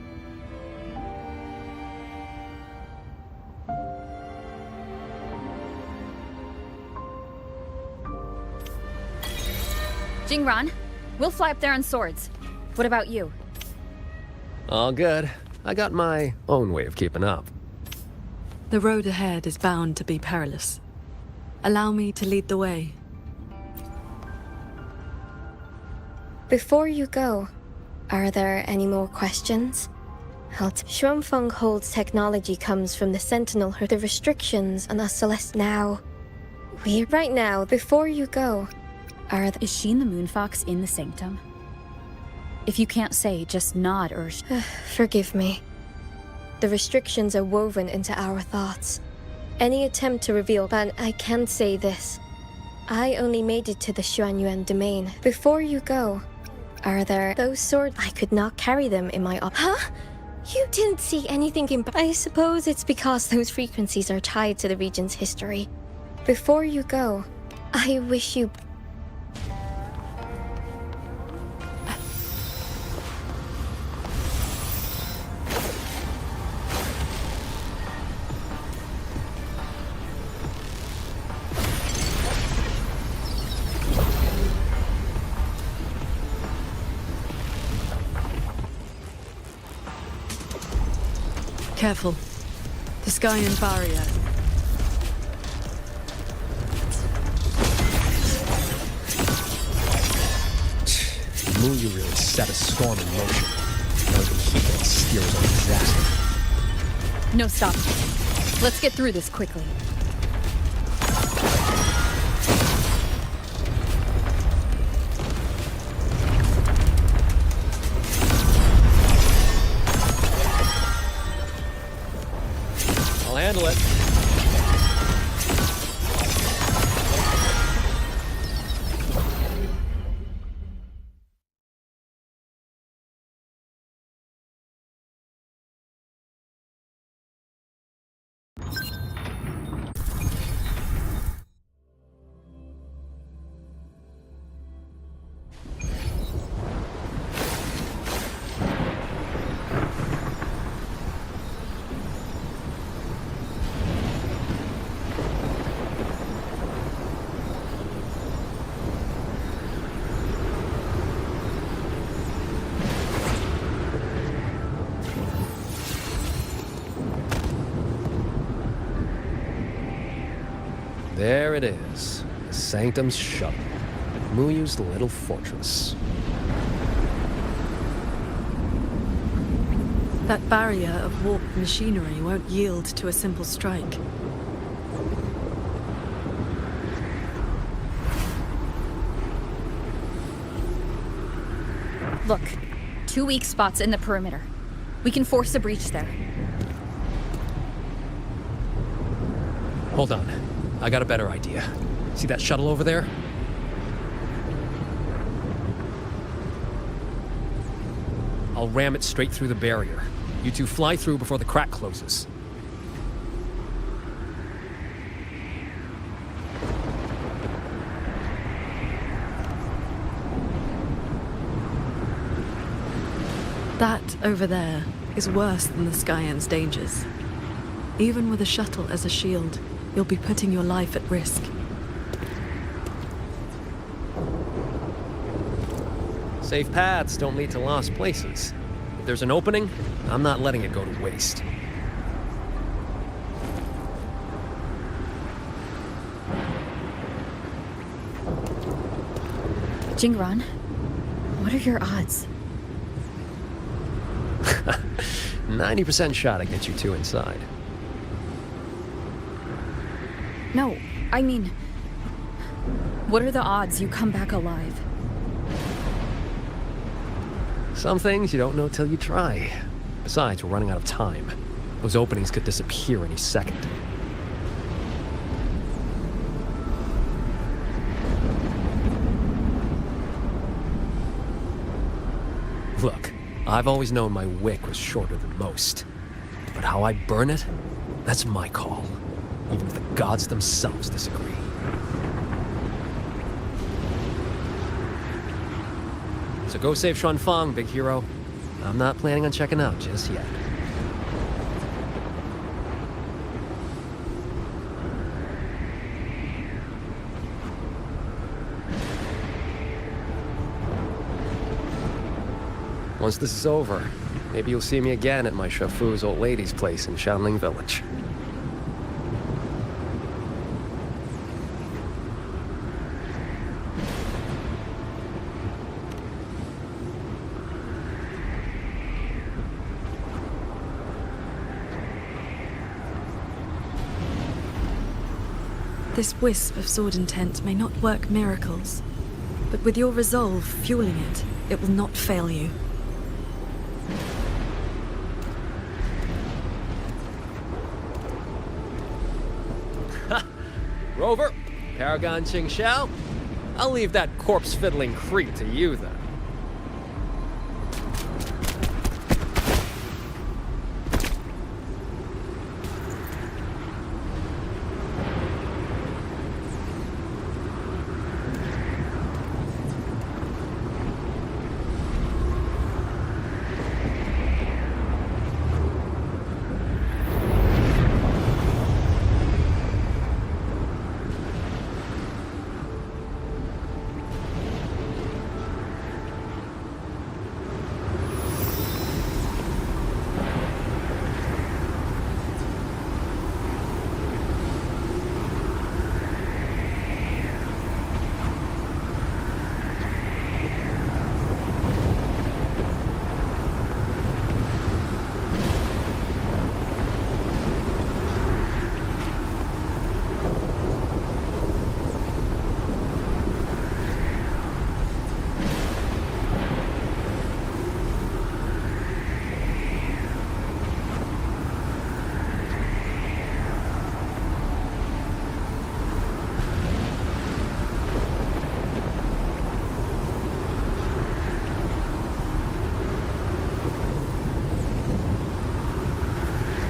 Jingran, we'll fly up there on swords. What about you? All good. I got my own way of keeping up. The road ahead is bound to be perilous. Allow me to lead the way. Before you go, are there any more questions? Xuanfeng Hold's technology comes from the Sentinel. The restrictions on us Celeste now. Right now, before you go, Is Sheen the Moonfox in the Sanctum? If you can't say, just nod or... Forgive me. The restrictions are woven into our thoughts. Any attempt to reveal, but I can say this. I only made it to the Xuanyuan domain. Before you go, are there those swords? I could not carry them in my Huh? You didn't see anything in... I suppose it's because those frequencies are tied to the region's history. Before you go, I wish you... Careful. The Sky and barrier. Muyu really set a storm in motion. Now we can keep it and steer his own disaster. No, stop. Let's get through this quickly. I'll handle it. There it is. The Sanctum's shuttle. Muyu's little fortress. That barrier of warped machinery won't yield to a simple strike. Look, 2 weak spots in the perimeter. We can force a breach there. Hold on. I got a better idea. See that shuttle over there? I'll ram it straight through the barrier. You two fly through before the crack closes. That over there is worse than the Skyans' dangers. Even with a shuttle as a shield, you'll be putting your life at risk. Safe paths don't lead to lost places. If there's an opening, I'm not letting it go to waste. Jingran, what are your odds? 90% shot to get you two inside. No, I mean, what are the odds you come back alive? Some things you don't know till you try. Besides, we're running out of time. Those openings could disappear any second. Look, I've always known my wick was shorter than most. But how I burn it, that's my call. Even if the gods themselves disagree. So go save Xuanfang, big hero. I'm not planning on checking out just yet. Once this is over, maybe you'll see me again at my Shafu's old lady's place in Shanling Village. This wisp of sword intent may not work miracles, but with your resolve fueling it, it will not fail you. Rover, Paragon Ching Xiao, I'll leave that corpse-fiddling creep to you then.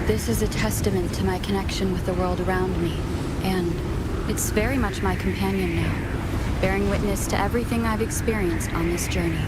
This is a testament to my connection with the world around me, and it's very much my companion now, bearing witness to everything I've experienced on this journey.